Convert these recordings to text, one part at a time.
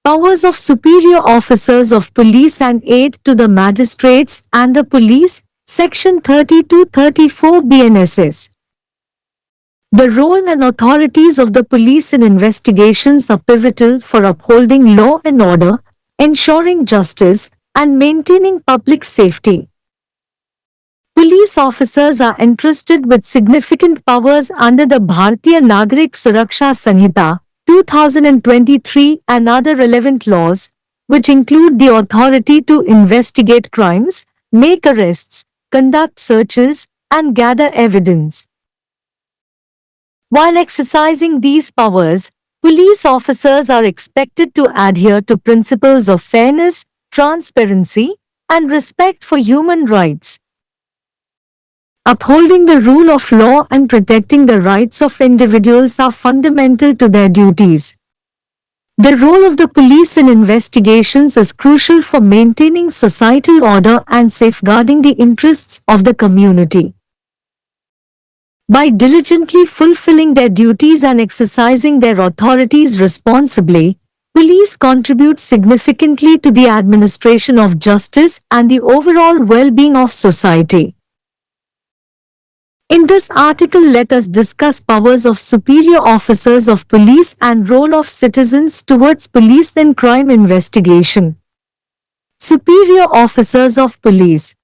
Powers of superior officers of police and aid to the magistrates and the police, Section 30-34 BNSS. The role and authorities of the police in investigations are pivotal for upholding law and order, ensuring justice, and maintaining public safety. Police officers are entrusted with significant powers under the Bharatiya Nagarik Suraksha Sanhita, 2023 and other relevant laws, which include the authority to investigate crimes, make arrests, conduct searches, and gather evidence. While exercising these powers, police officers are expected to adhere to principles of fairness, transparency, and respect for human rights. Upholding the rule of law and protecting the rights of individuals are fundamental to their duties. The role of the police in investigations is crucial for maintaining societal order and safeguarding the interests of the community. By diligently fulfilling their duties and exercising their authorities responsibly, police contribute significantly to the administration of justice and the overall well-being of society. In this article, let us discuss powers of superior officers of police and role of citizens towards police in crime investigation. Superior officers of police.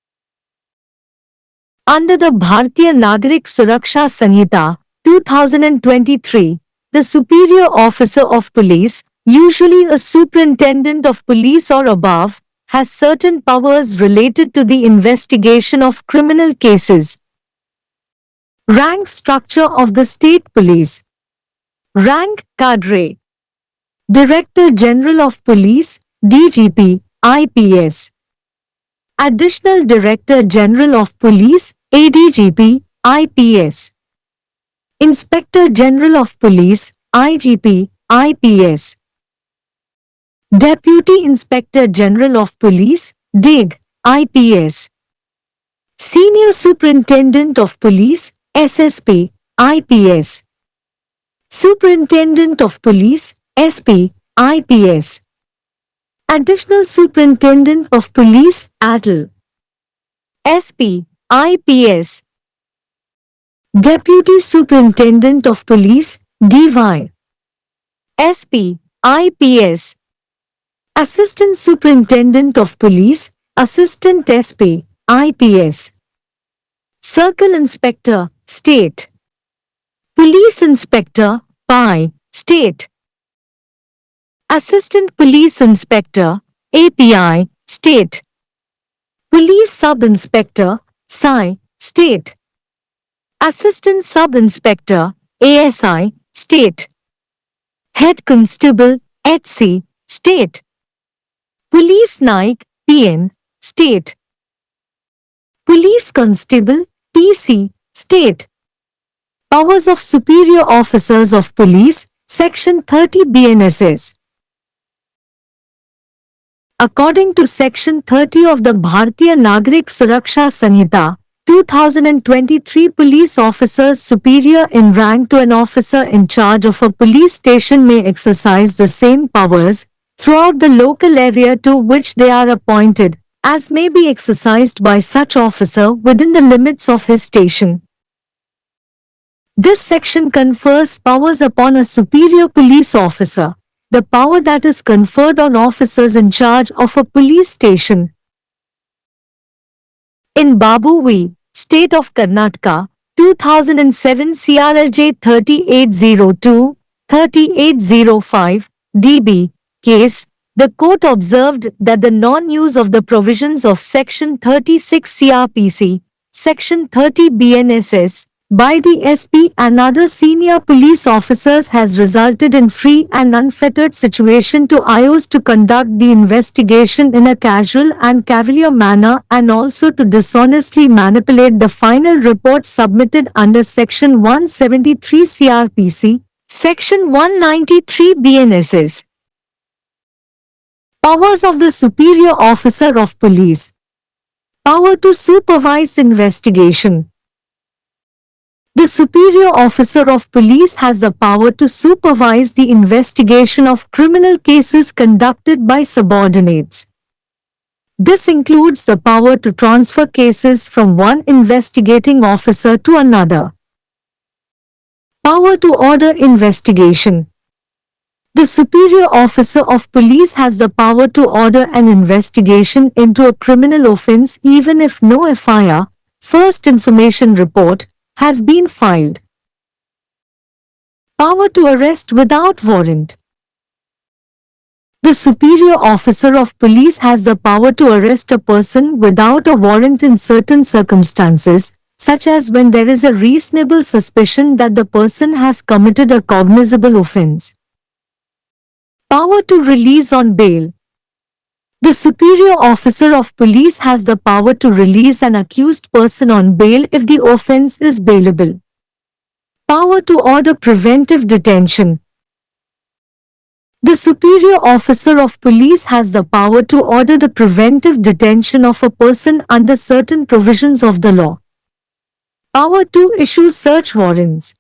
Under the Bharatiya Nagarik Suraksha Sanhita, 2023, the superior officer of police, usually a superintendent of police or above, has certain powers related to the investigation of criminal cases. Rank structure of the state police. Rank Cadre. Director General of Police, DGP, IPS. Additional Director General of Police, ADGP, IPS. Inspector General of Police, IGP, IPS. Deputy Inspector General of Police, DIG, IPS. Senior Superintendent of Police, SSP, IPS. Superintendent of Police, SP, IPS. Additional Superintendent of Police, ATL. SP, IPS. Deputy Superintendent of Police, DY. SP, IPS. Assistant Superintendent of Police, Assistant SP, IPS. Circle Inspector, State. Police Inspector, PI, State. Assistant Police Inspector, API, State. Police Sub-Inspector, PSI, State. Assistant Sub-Inspector, ASI, State. Head Constable, HC, State. Police Naik, PN, State. Police Constable, PC, State. Powers of Superior Officers of Police, Section 30 BNSS. According to Section 30 of the Bharatiya Nagarik Suraksha Sanhita, 2023, police officers superior in rank to an officer in charge of a police station may exercise the same powers throughout the local area to which they are appointed, as may be exercised by such officer within the limits of his station. This section confers powers upon a superior police officer, the power that is conferred on officers in charge of a police station. In Babu v. State of Karnataka, 2007 CRLJ 3802-3805 DB case, the court observed that the non-use of the provisions of Section 36 CRPC, Section 30 BNSS, by the SP and other senior police officers has resulted in free and unfettered situation to IOs to conduct the investigation in a casual and cavalier manner and also to dishonestly manipulate the final report submitted under Section 173 CRPC, Section 193 BNSS. Powers of the Superior Officer of Police. Power to supervise investigation. The superior officer of police has the power to supervise the investigation of criminal cases conducted by subordinates. This includes the power to transfer cases from one investigating officer to another. Power to order investigation. The superior officer of police has the power to order an investigation into a criminal offense even if no FIR, first information report, has been filed. Power to arrest without warrant. The superior officer of police has the power to arrest a person without a warrant in certain circumstances, such as when there is a reasonable suspicion that the person has committed a cognizable offense. Power to release on bail. The superior officer of police has the power to release an accused person on bail if the offense is bailable. Power to order preventive detention. The superior officer of police has the power to order the preventive detention of a person under certain provisions of the law. Power to issue search warrants.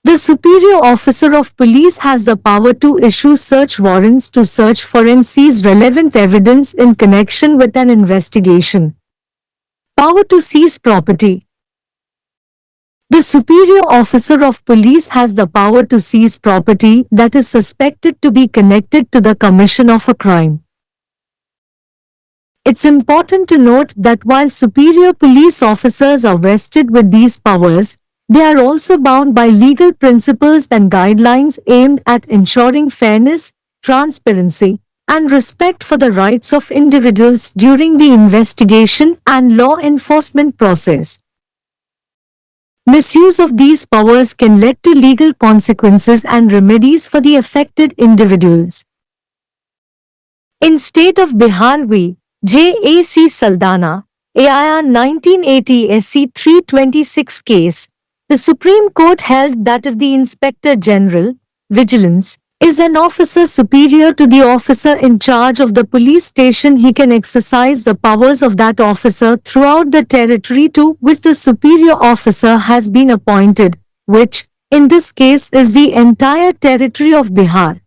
The superior officer of police has the power to issue search warrants to search for and seize relevant evidence in connection with an investigation. Power to seize property. The superior officer of police has the power to seize property that is suspected to be connected to the commission of a crime. It's important to note that while superior police officers are vested with these powers, they are also bound by legal principles and guidelines aimed at ensuring fairness, transparency, and respect for the rights of individuals during the investigation and law enforcement process. Misuse of these powers can lead to legal consequences and remedies for the affected individuals. In State of Bihar v. J.A.C. Saldana, AIR 1980 SC 326 case, the Supreme Court held that if the Inspector General, Vigilance, is an officer superior to the officer in charge of the police station, he can exercise the powers of that officer throughout the territory to which the superior officer has been appointed, which, in this case, is the entire territory of Bihar.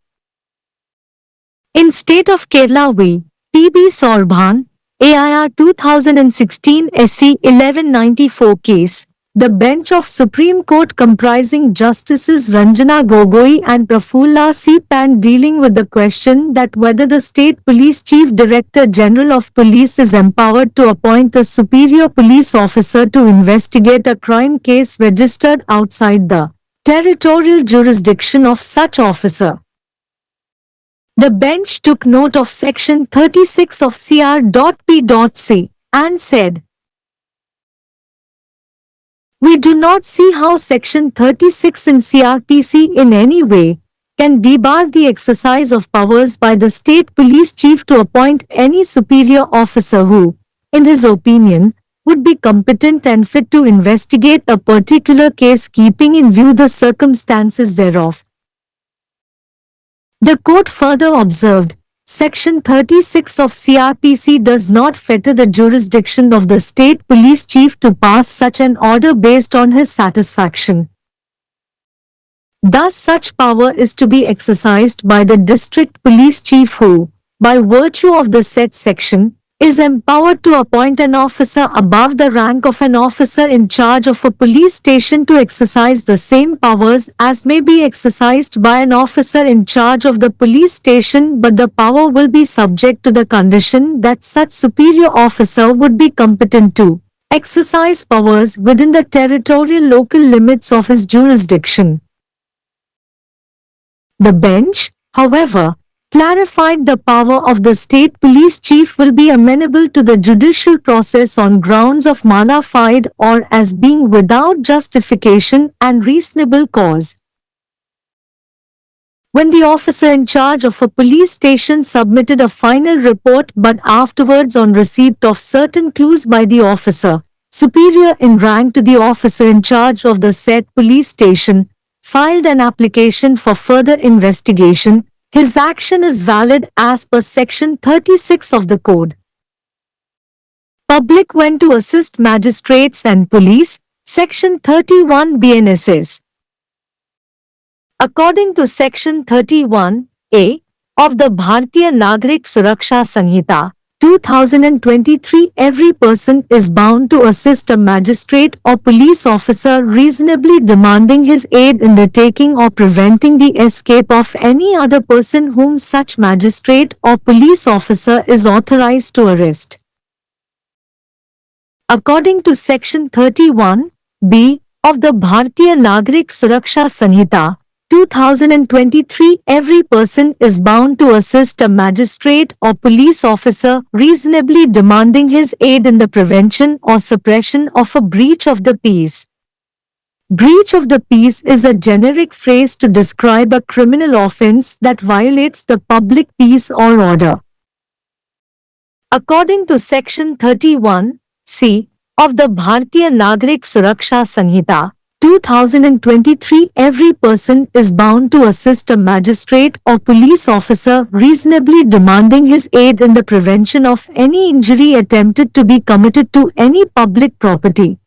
In State of Kerala v. P.B. Sorbhan, AIR 2016 SC 1194 case, the bench of Supreme Court comprising Justices Ranjana Gogoi and Prafulla C. Pant dealing with the question that whether the State Police Chief Director General of Police is empowered to appoint a superior police officer to investigate a crime case registered outside the territorial jurisdiction of such officer. The bench took note of Section 36 of CR.P.C. and said, "We do not see how Section 36 in CRPC in any way can debar the exercise of powers by the State Police Chief to appoint any superior officer who, in his opinion, would be competent and fit to investigate a particular case keeping in view the circumstances thereof." The court further observed, Section 36 of CRPC does not fetter the jurisdiction of the State Police Chief to pass such an order based on his satisfaction. Thus such power is to be exercised by the District Police Chief who, by virtue of the said section, is empowered to appoint an officer above the rank of an officer in charge of a police station to exercise the same powers as may be exercised by an officer in charge of the police station, but the power will be subject to the condition that such superior officer would be competent to exercise powers within the territorial local limits of his jurisdiction. The bench, however, clarified the power of the State Police Chief will be amenable to the judicial process on grounds of mala fide or as being without justification and reasonable cause. When the officer in charge of a police station submitted a final report but afterwards on receipt of certain clues by the officer, superior in rank to the officer in charge of the said police station, filed an application for further investigation, his action is valid as per Section 36 of the Code. Public went to assist magistrates and police, Section 31 BNSS. According to Section 31A of the Bharatiya Nagrik Suraksha Sanhita, 2023, every person is bound to assist a magistrate or police officer reasonably demanding his aid in the taking or preventing the escape of any other person whom such magistrate or police officer is authorized to arrest. According to Section 31B of the Bharatiya Nagrik Suraksha Sanhita, 2023, every person is bound to assist a magistrate or police officer reasonably demanding his aid in the prevention or suppression of a breach of the peace. Breach of the peace is a generic phrase to describe a criminal offense that violates the public peace or order. According to Section 31C of the Bharatiya Nagrik Suraksha Sanhita, 2023, every person is bound to assist a magistrate or police officer reasonably demanding his aid in the prevention of any injury attempted to be committed to any public property.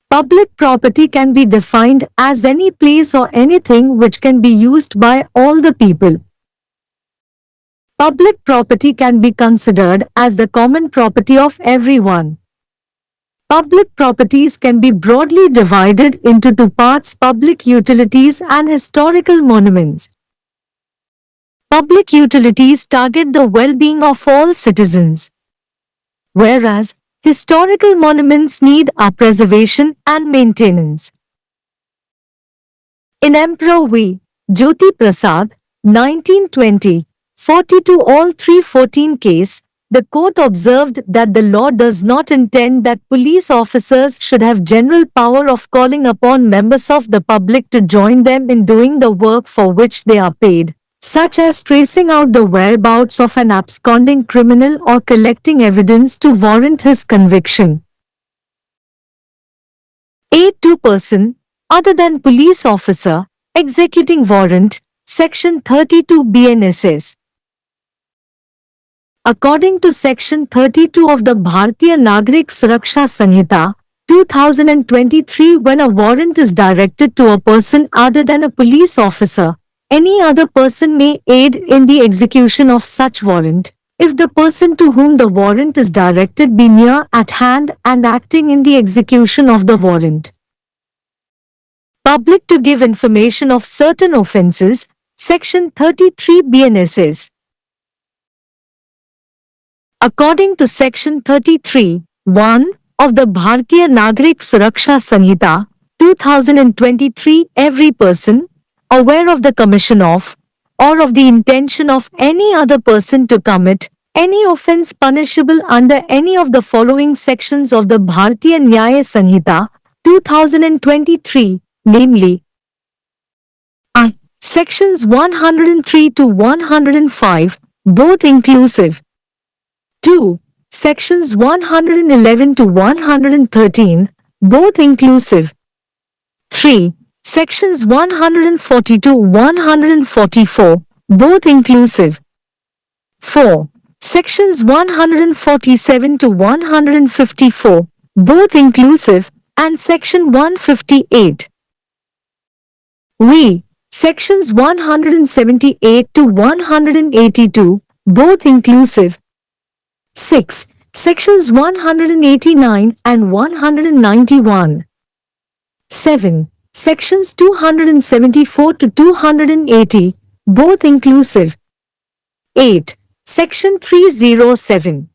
Public property can be defined as any place or anything which can be used by all the people. Public property can be considered as the common property of everyone. Public properties can be broadly divided into two parts: public utilities and historical monuments. Public utilities target the well-being of all citizens, whereas historical monuments need our preservation and maintenance. In Emperor V. Jyoti Prasad, 1920, 42 all 314 case, the court observed that the law does not intend that police officers should have general power of calling upon members of the public to join them in doing the work for which they are paid, such as tracing out the whereabouts of an absconding criminal or collecting evidence to warrant his conviction. Aid to person, other than police officer, executing warrant, Section 32 BNSS. According to Section 32 of the Bharatiya Nagrik Suraksha Sanhita, 2023, when a warrant is directed to a person other than a police officer, any other person may aid in the execution of such warrant, if the person to whom the warrant is directed be near at hand and acting in the execution of the warrant. Public to give information of certain offences, Section 33 BNSS. According to Section 33(1) of the Bharatiya Nagrik Suraksha Sanhita, 2023, every person, aware of the commission of, or of the intention of any other person to commit, any offence punishable under any of the following sections of the Bharatiya Nyaya Sanhita, 2023, namely, I. Sections 103 to 105, both inclusive. 2. Sections 111 to 113, both inclusive. 3. Sections 140 to 144, both inclusive. 4. Sections 147 to 154, both inclusive, and Section 158. We. Sections 178 to 182, both inclusive. 6. Sections 189 and 191. 7. Sections 274 to 280, both inclusive. 8. Section 307.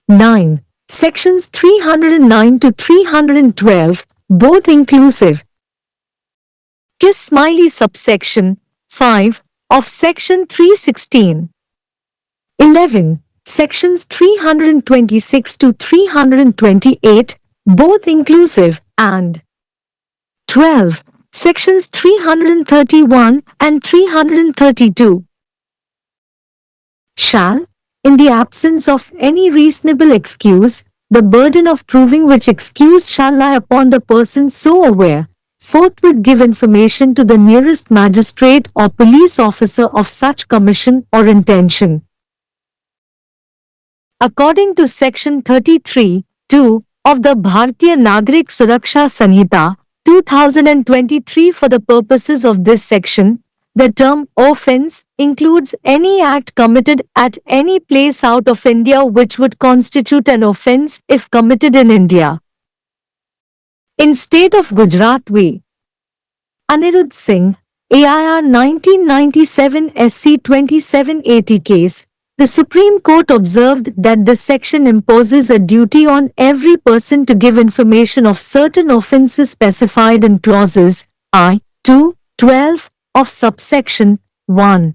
9. Sections 309 to 312, both inclusive. Kiss Smiley subsection 5 of Section 316. 11. Sections 326 to 328, both inclusive, and 12. Sections 331 and 332. Shall, in the absence of any reasonable excuse, the burden of proving which excuse shall lie upon the person so aware, forthwith give information to the nearest magistrate or police officer of such commission or intention. According to Section 33(2) of the Bharatiya Nagrik Suraksha Sanhita 2023. For the purposes of this section, the term offence includes any act committed at any place out of India which would constitute an offence if committed in India. In state of Gujarat v. Anirudh Singh, AIR 1997 SC 2780 case, the Supreme Court observed that this section imposes a duty on every person to give information of certain offences specified in clauses I, 2, 12 of subsection 1.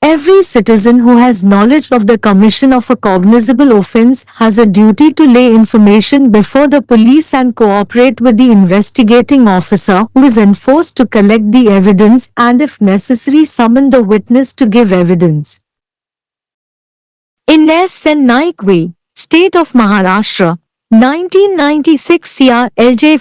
Every citizen who has knowledge of the commission of a cognizable offence has a duty to lay information before the police and cooperate with the investigating officer who is enforced to collect the evidence and if necessary summon the witness to give evidence. In S. N. Naik v. State of Maharashtra, 1996 CR LJ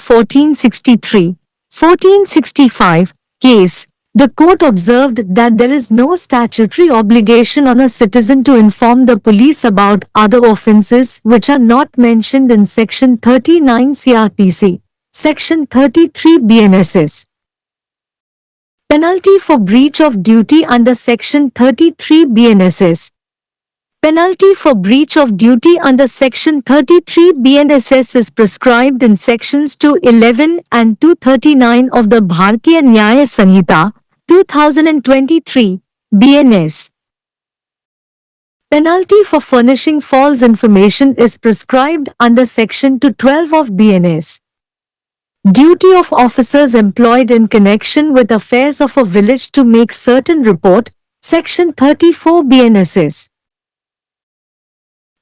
1463-1465 case, the court observed that there is no statutory obligation on a citizen to inform the police about other offences which are not mentioned in Section 39 CRPC, Section 33 BNSS. Penalty for breach of duty under Section 33 BNSS. Penalty for breach of duty under Section 33 BNSS is prescribed in Sections 211 and 239 of the Bharatiya Nyaya Sanhita 2023 BNS. Penalty for furnishing false information is prescribed under Section 212 of BNS. Duty of officers employed in connection with affairs of a village to make certain report, Section 34 BNSS.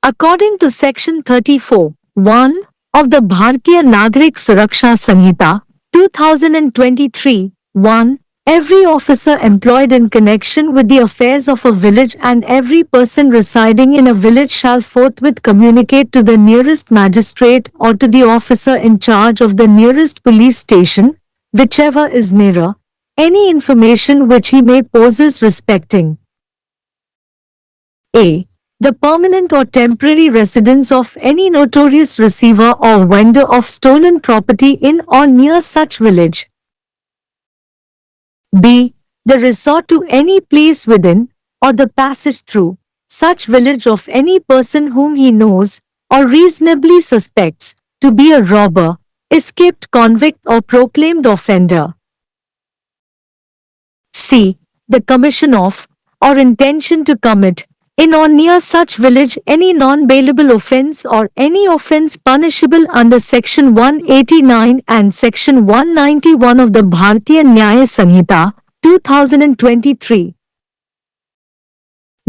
According to Section 34(1) of the Bharatiya Nagrik Suraksha Sanhita 2023 (1), every officer employed in connection with the affairs of a village and every person residing in a village shall forthwith communicate to the nearest magistrate or to the officer in charge of the nearest police station, whichever is nearer, any information which he may possess respecting a. the permanent or temporary residence of any notorious receiver or vendor of stolen property in or near such village. B. The resort to any place within, or the passage through, such village of any person whom he knows, or reasonably suspects, to be a robber, escaped convict or proclaimed offender. C. The commission of, or intention to commit, in or near such village any non-bailable offence or any offence punishable under Section 189 and Section 191 of the Bharatiya Nyaya Sanhita 2023.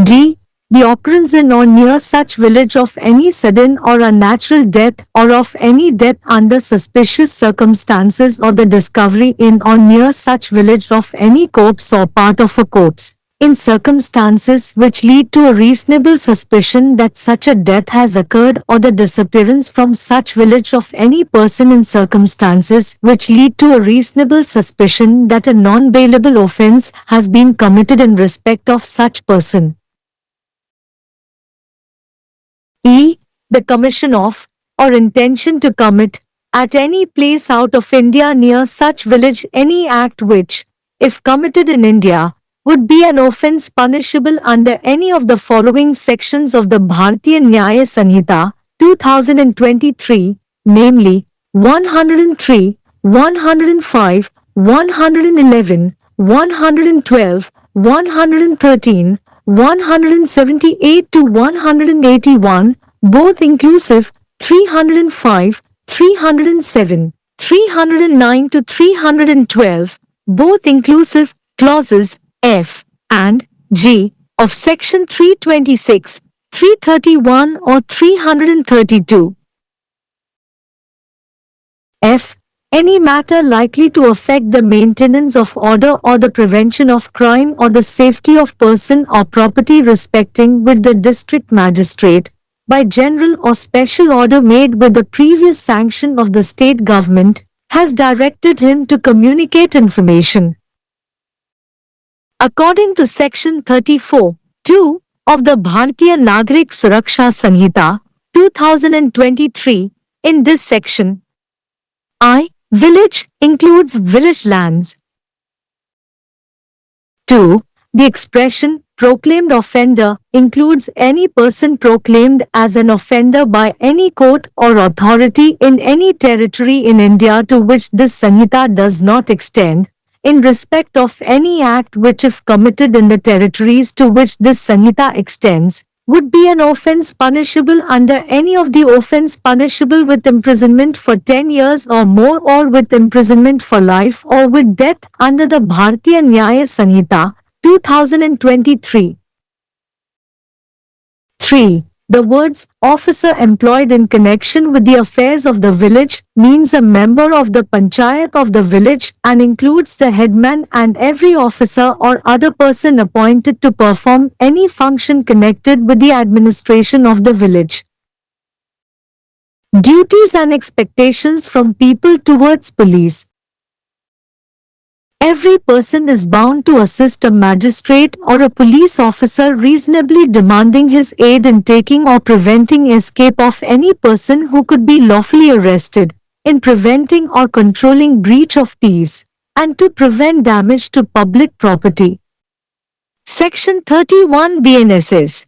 D. The occurrence in or near such village of any sudden or unnatural death or of any death under suspicious circumstances or the discovery in or near such village of any corpse or part of a corpse, in circumstances which lead to a reasonable suspicion that such a death has occurred or the disappearance from such village of any person in circumstances which lead to a reasonable suspicion that a non-bailable offence has been committed in respect of such person. E. The commission of, or intention to commit, at any place out of India near such village any act which, if committed in India, would be an offence punishable under any of the following sections of the Bharatiya Nyaya Sanhita 2023, namely 103, 105, 111, 112, 113, 178 to 181, both inclusive, 305, 307, 309 to 312, both inclusive, clauses F and G of Section 326, 331 or 332. F. Any matter likely to affect the maintenance of order or the prevention of crime or the safety of person or property respecting with the district magistrate, by general or special order made with the previous sanction of the state government, has directed him to communicate information. According to Section 34(2) of the Bharatiya Nagrik Suraksha Sanhita 2023. In this section, I. Village includes village lands. 2. The expression proclaimed offender includes any person proclaimed as an offender by any court or authority in any territory in India to which this Sanhita does not extend, in respect of any act which, if committed in the territories to which this Sanhita extends, would be an offence punishable under any of the offence punishable with imprisonment for 10 years or more, or with imprisonment for life, or with death under the Bharatiya Nyaya Sanhita, 2023. 3. The words officer employed in connection with the affairs of the village means a member of the panchayat of the village and includes the headman and every officer or other person appointed to perform any function connected with the administration of the village. Duties and expectations from people towards police. Every person is bound to assist a magistrate or a police officer reasonably demanding his aid in taking or preventing escape of any person who could be lawfully arrested, in preventing or controlling breach of peace, and to prevent damage to public property. Section 31 BNSS.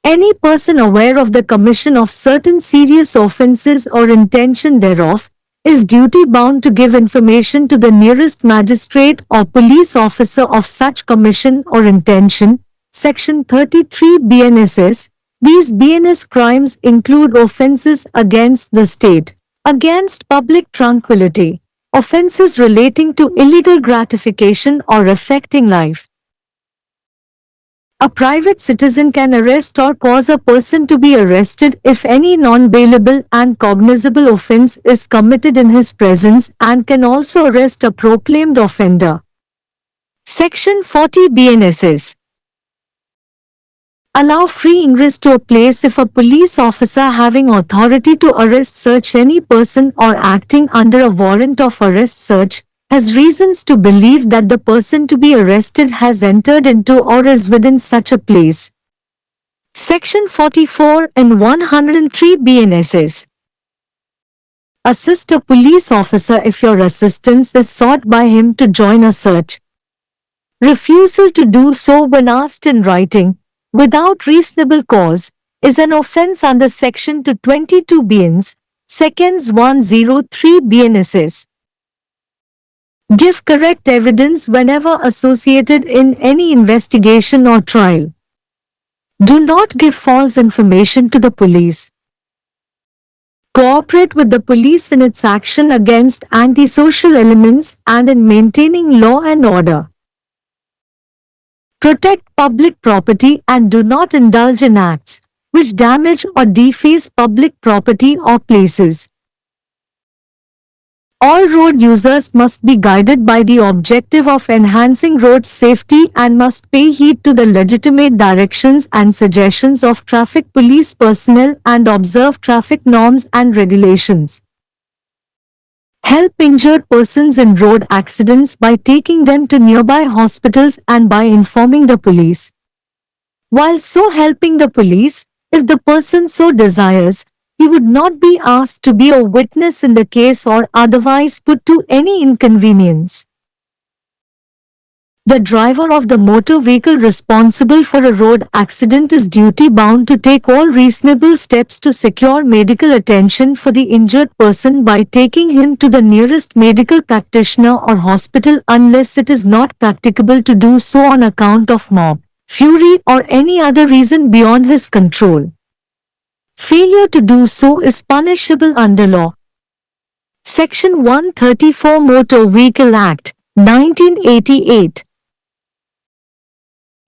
Any person aware of the commission of certain serious offences or intention thereof, is duty bound to give information to the nearest magistrate or police officer of such commission or intention. Section 33 BNSS. These BNS crimes include offences against the state, against public tranquility, offences relating to illegal gratification or affecting life. A private citizen can arrest or cause a person to be arrested if any non-bailable and cognizable offence is committed in his presence, and can also arrest a proclaimed offender. Section 40 BNSS. Allow free ingress to a place if a police officer having authority to arrest search any person or acting under a warrant of arrest search has reasons to believe that the person to be arrested has entered into or is within such a place. Section 44 and 103 BNSS. Assist a police officer if your assistance is sought by him to join a search. Refusal to do so when asked in writing, without reasonable cause, is an offence under Section 222 BNS, Seconds 103 BNSS. Give correct evidence whenever associated in any investigation or trial. Do not give false information to the police. Cooperate with the police in its action against antisocial elements and in maintaining law and order. Protect public property and do not indulge in acts which damage or deface public property or places. All road users must be guided by the objective of enhancing road safety and must pay heed to the legitimate directions and suggestions of traffic police personnel and observe traffic norms and regulations. Help injured persons in road accidents by taking them to nearby hospitals and by informing the police. While so helping the police, if the person so desires, he would not be asked to be a witness in the case or otherwise put to any inconvenience. The driver of the motor vehicle responsible for a road accident is duty bound to take all reasonable steps to secure medical attention for the injured person by taking him to the nearest medical practitioner or hospital unless it is not practicable to do so on account of mob, fury or any other reason beyond his control. Failure to do so is punishable under law. Section 134 Motor Vehicle Act, 1988.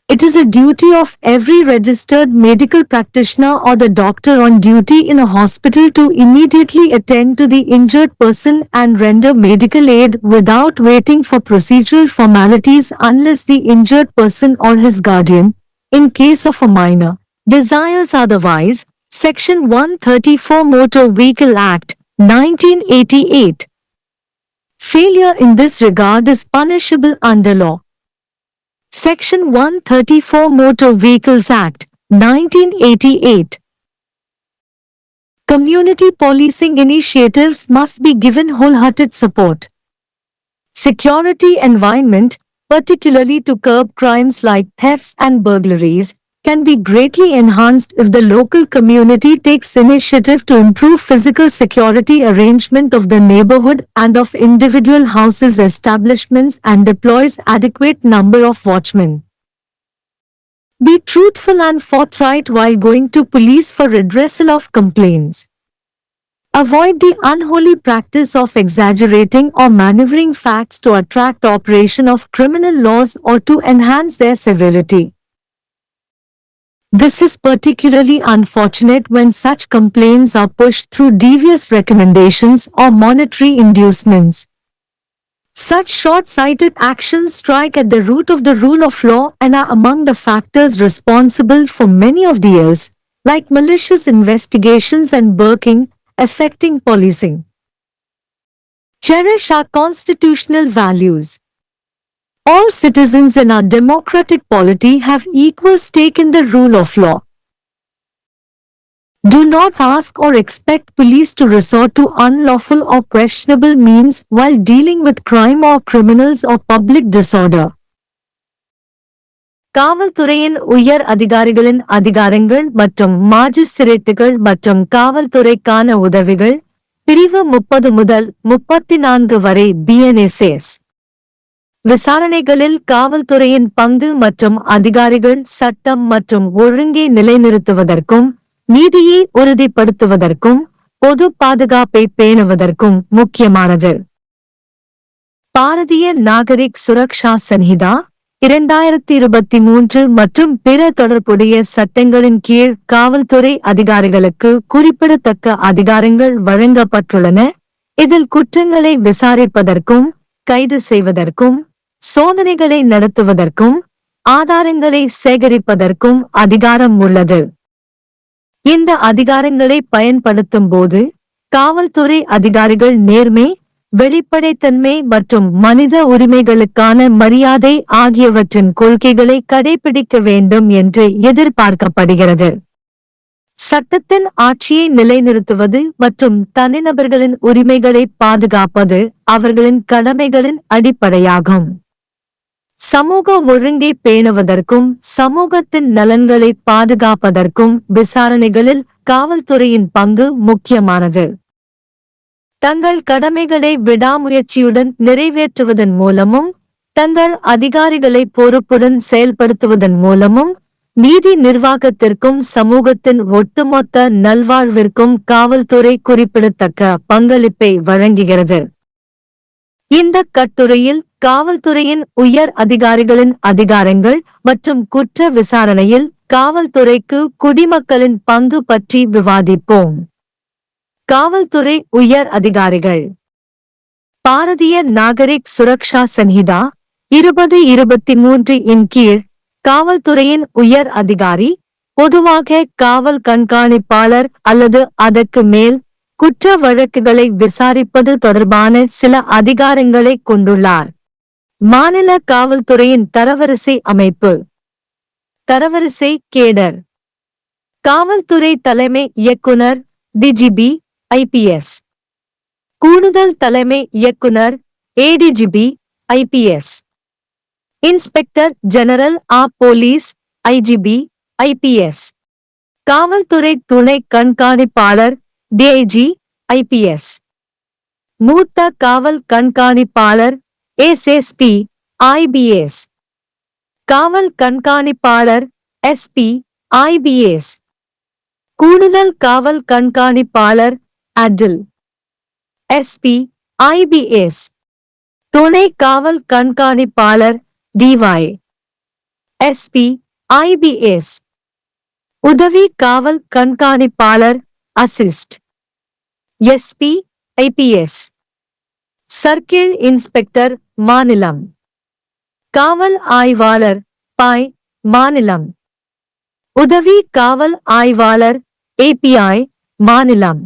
It is a duty of every registered medical practitioner or the doctor on duty in a hospital to immediately attend to the injured person and render medical aid without waiting for procedural formalities unless the injured person or his guardian, in case of a minor, desires otherwise. Section 134 Motor Vehicle Act, 1988. Failure in this regard is punishable under law. Section 134 Motor Vehicles Act, 1988. Community policing initiatives must be given wholehearted support. Security environment, particularly to curb crimes like thefts and burglaries, can be greatly enhanced if the local community takes initiative to improve physical security arrangement of the neighborhood and of individual houses establishments and deploys adequate number of watchmen. Be truthful and forthright while going to police for redressal of complaints. Avoid the unholy practice of exaggerating or maneuvering facts to attract operation of criminal laws or to enhance their severity. This is particularly unfortunate when such complaints are pushed through devious recommendations or monetary inducements. Such short-sighted actions strike at the root of the rule of law and are among the factors responsible for many of the ills, like malicious investigations and burking, affecting policing. Cherish our constitutional values. All citizens in our democratic polity have equal stake in the rule of law. Do not ask or expect police to resort to unlawful or questionable means while dealing with crime or criminals or public disorder. காவல்துறையின் உயர் அதிகாரிகளின் அதிகாரங்கள் மற்றும் மாஜிஸ்திரேட்டுகள் மற்றும் காவல்துறைக்கான உதவிகள் பிரிவு 30 முதல் 34 வரை BNSS. விசாரணைகளில் காவல்துறையின் பங்கு மற்றும் அதிகாரிகள் சட்டம் மற்றும் ஒழுங்கை நிலைநிறுத்துவதற்கும் நீதியை உறுதிப்படுத்துவதற்கும் பொது பாதுகாப்பை பேணுவதற்கும் முக்கியமானது. பாரதிய நாகரிக் சுரக்ஷா சன்ஹிதா 2023 மற்றும் பிற தொடர்புடைய சட்டங்களின் கீழ் காவல்துறை அதிகாரிகளுக்கு குறிப்பிடத்தக்க அதிகாரங்கள் வழங்கப்பட்டுள்ளன. இதில் குற்றங்களை விசாரிப்பதற்கும் கைது செய்வதற்கும் சோதனைகளை நடத்துவதற்கும் ஆதாரங்களை சேகரிப்பதற்கும் அதிகாரம் உள்ளது. இந்த அதிகாரங்களை பயன்படுத்தும் போது காவல்துறை அதிகாரிகள் நேர்மை, வெளிப்படைத்தன்மை மற்றும் மனித உரிமைகளுக்கான மரியாதை ஆகியவற்றின் கொள்கைகளை கடைபிடிக்க வேண்டும் என்று எதிர்பார்க்கப்படுகிறது. சட்டத்தின் ஆட்சியை நிலைநிறுத்துவது மற்றும் தனிநபர்களின் உரிமைகளை பாதுகாப்பது அவர்களின் கடமைகளின் அடிப்படையாகும். சமூக ஒழுங்கை பேணுவதற்கும் சமூகத்தின் நலன்களை பாதுகாப்பதற்கும் விசாரணைகளில் காவல்துறையின் பங்கு முக்கியமானது. தங்கள் கடமைகளை விடாமுயற்சியுடன் நிறைவேற்றுவதன் மூலமும் தங்கள் அதிகாரிகளை பொறுப்புடன் செயல்படுத்துவதன் மூலமும் நீதி நிர்வாகத்திற்கும் சமூகத்தின் ஒட்டுமொத்த நல்வாழ்விற்கும் காவல்துறை குறிப்பிடத்தக்க பங்களிப்பை வழங்குகிறது. இந்த கட்டுரையில் காவல்துறையின் உயர் அதிகாரிகளின் அதிகாரங்கள் மற்றும் குற்ற விசாரணையில் காவல்துறைக்கு குடிமக்களின் பங்கு பற்றி விவாதிப்போம். காவல்துறை உயர் அதிகாரிகள். பாரதிய நாகரிக் சுரக்ஷா சன்ஹிதா 2023 இன் கீழ் காவல்துறையின் உயர் அதிகாரி பொதுவாக காவல் கண்காணிப்பாளர் அல்லது அதற்கு மேல் குற்ற வழக்குகளை விசாரிப்பது தொடர்பான சில அதிகாரங்களை கொண்டுள்ளார். மாநில காவல்துறையின் தரவரிசை அமைப்பு. தரவரிசை கேடர். காவல்துறை தலைமை இயக்குனர் டிஜிபி IPS. கூடுதல் தலைமை இயக்குனர் ADGP IPS. Inspector general police IGP IPS. காவல்துறை துணை கண்காணிப்பாளர் DIG IPS. மூத்த காவல் கண்காணிப்பாளர் SSP IBS. காவல் கண்காணிப்பாளர் SP IBS. கூடுதல் காவல் கண்காணிப்பாளர் ADIL SP IBS. துணை காவல் கண்காணிப்பாளர் DY SP IBS. உதவி காவல் கண்காணிப்பாளர் assist SP IPS. Circle inspector மாநிலம். காவல் ஆய்வாளர் பாய் மாநிலம். உதவி காவல் ஆய்வாளர் API மாநிலம்.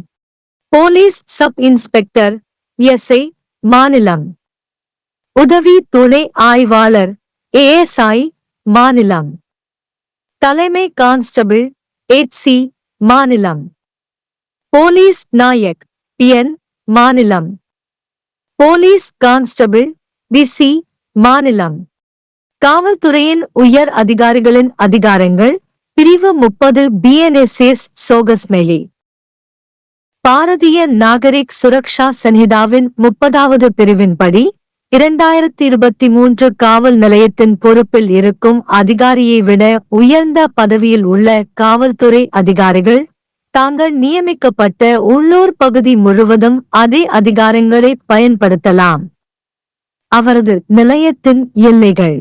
போலீஸ் சப் இன்ஸ்பெக்டர் SA மாநிலம். உதவி துணை ஆய்வாளர் ASI மாநிலம். தலைமை கான்ஸ்டபிள் HC மாநிலம். போலீஸ் நாயக் PN மாநிலம். போலீஸ் கான்ஸ்டபிள் BC மாநிலம். காவல்துறையின் உயர் அதிகாரிகளின் அதிகாரங்கள் பிரிவு 30 BNSS சோகஸ்மெலி. பாரதிய நாகரிக் சுரக்ஷா சன்ஹிதாவின் 30வது பிரிவின்படி 2023 காவல் நிலையத்தின் பொறுப்பில் இருக்கும் அதிகாரியை விட உயர்ந்த பதவியில் உள்ள காவல்துறை அதிகாரிகள் தாங்கள் நியமிக்கப்பட்ட உள்ளூர் பகுதி முழுவதும் அதே அதிகாரங்களை பயன்படுத்தலாம். அவரது நிலையத்தின் எல்லைகள்.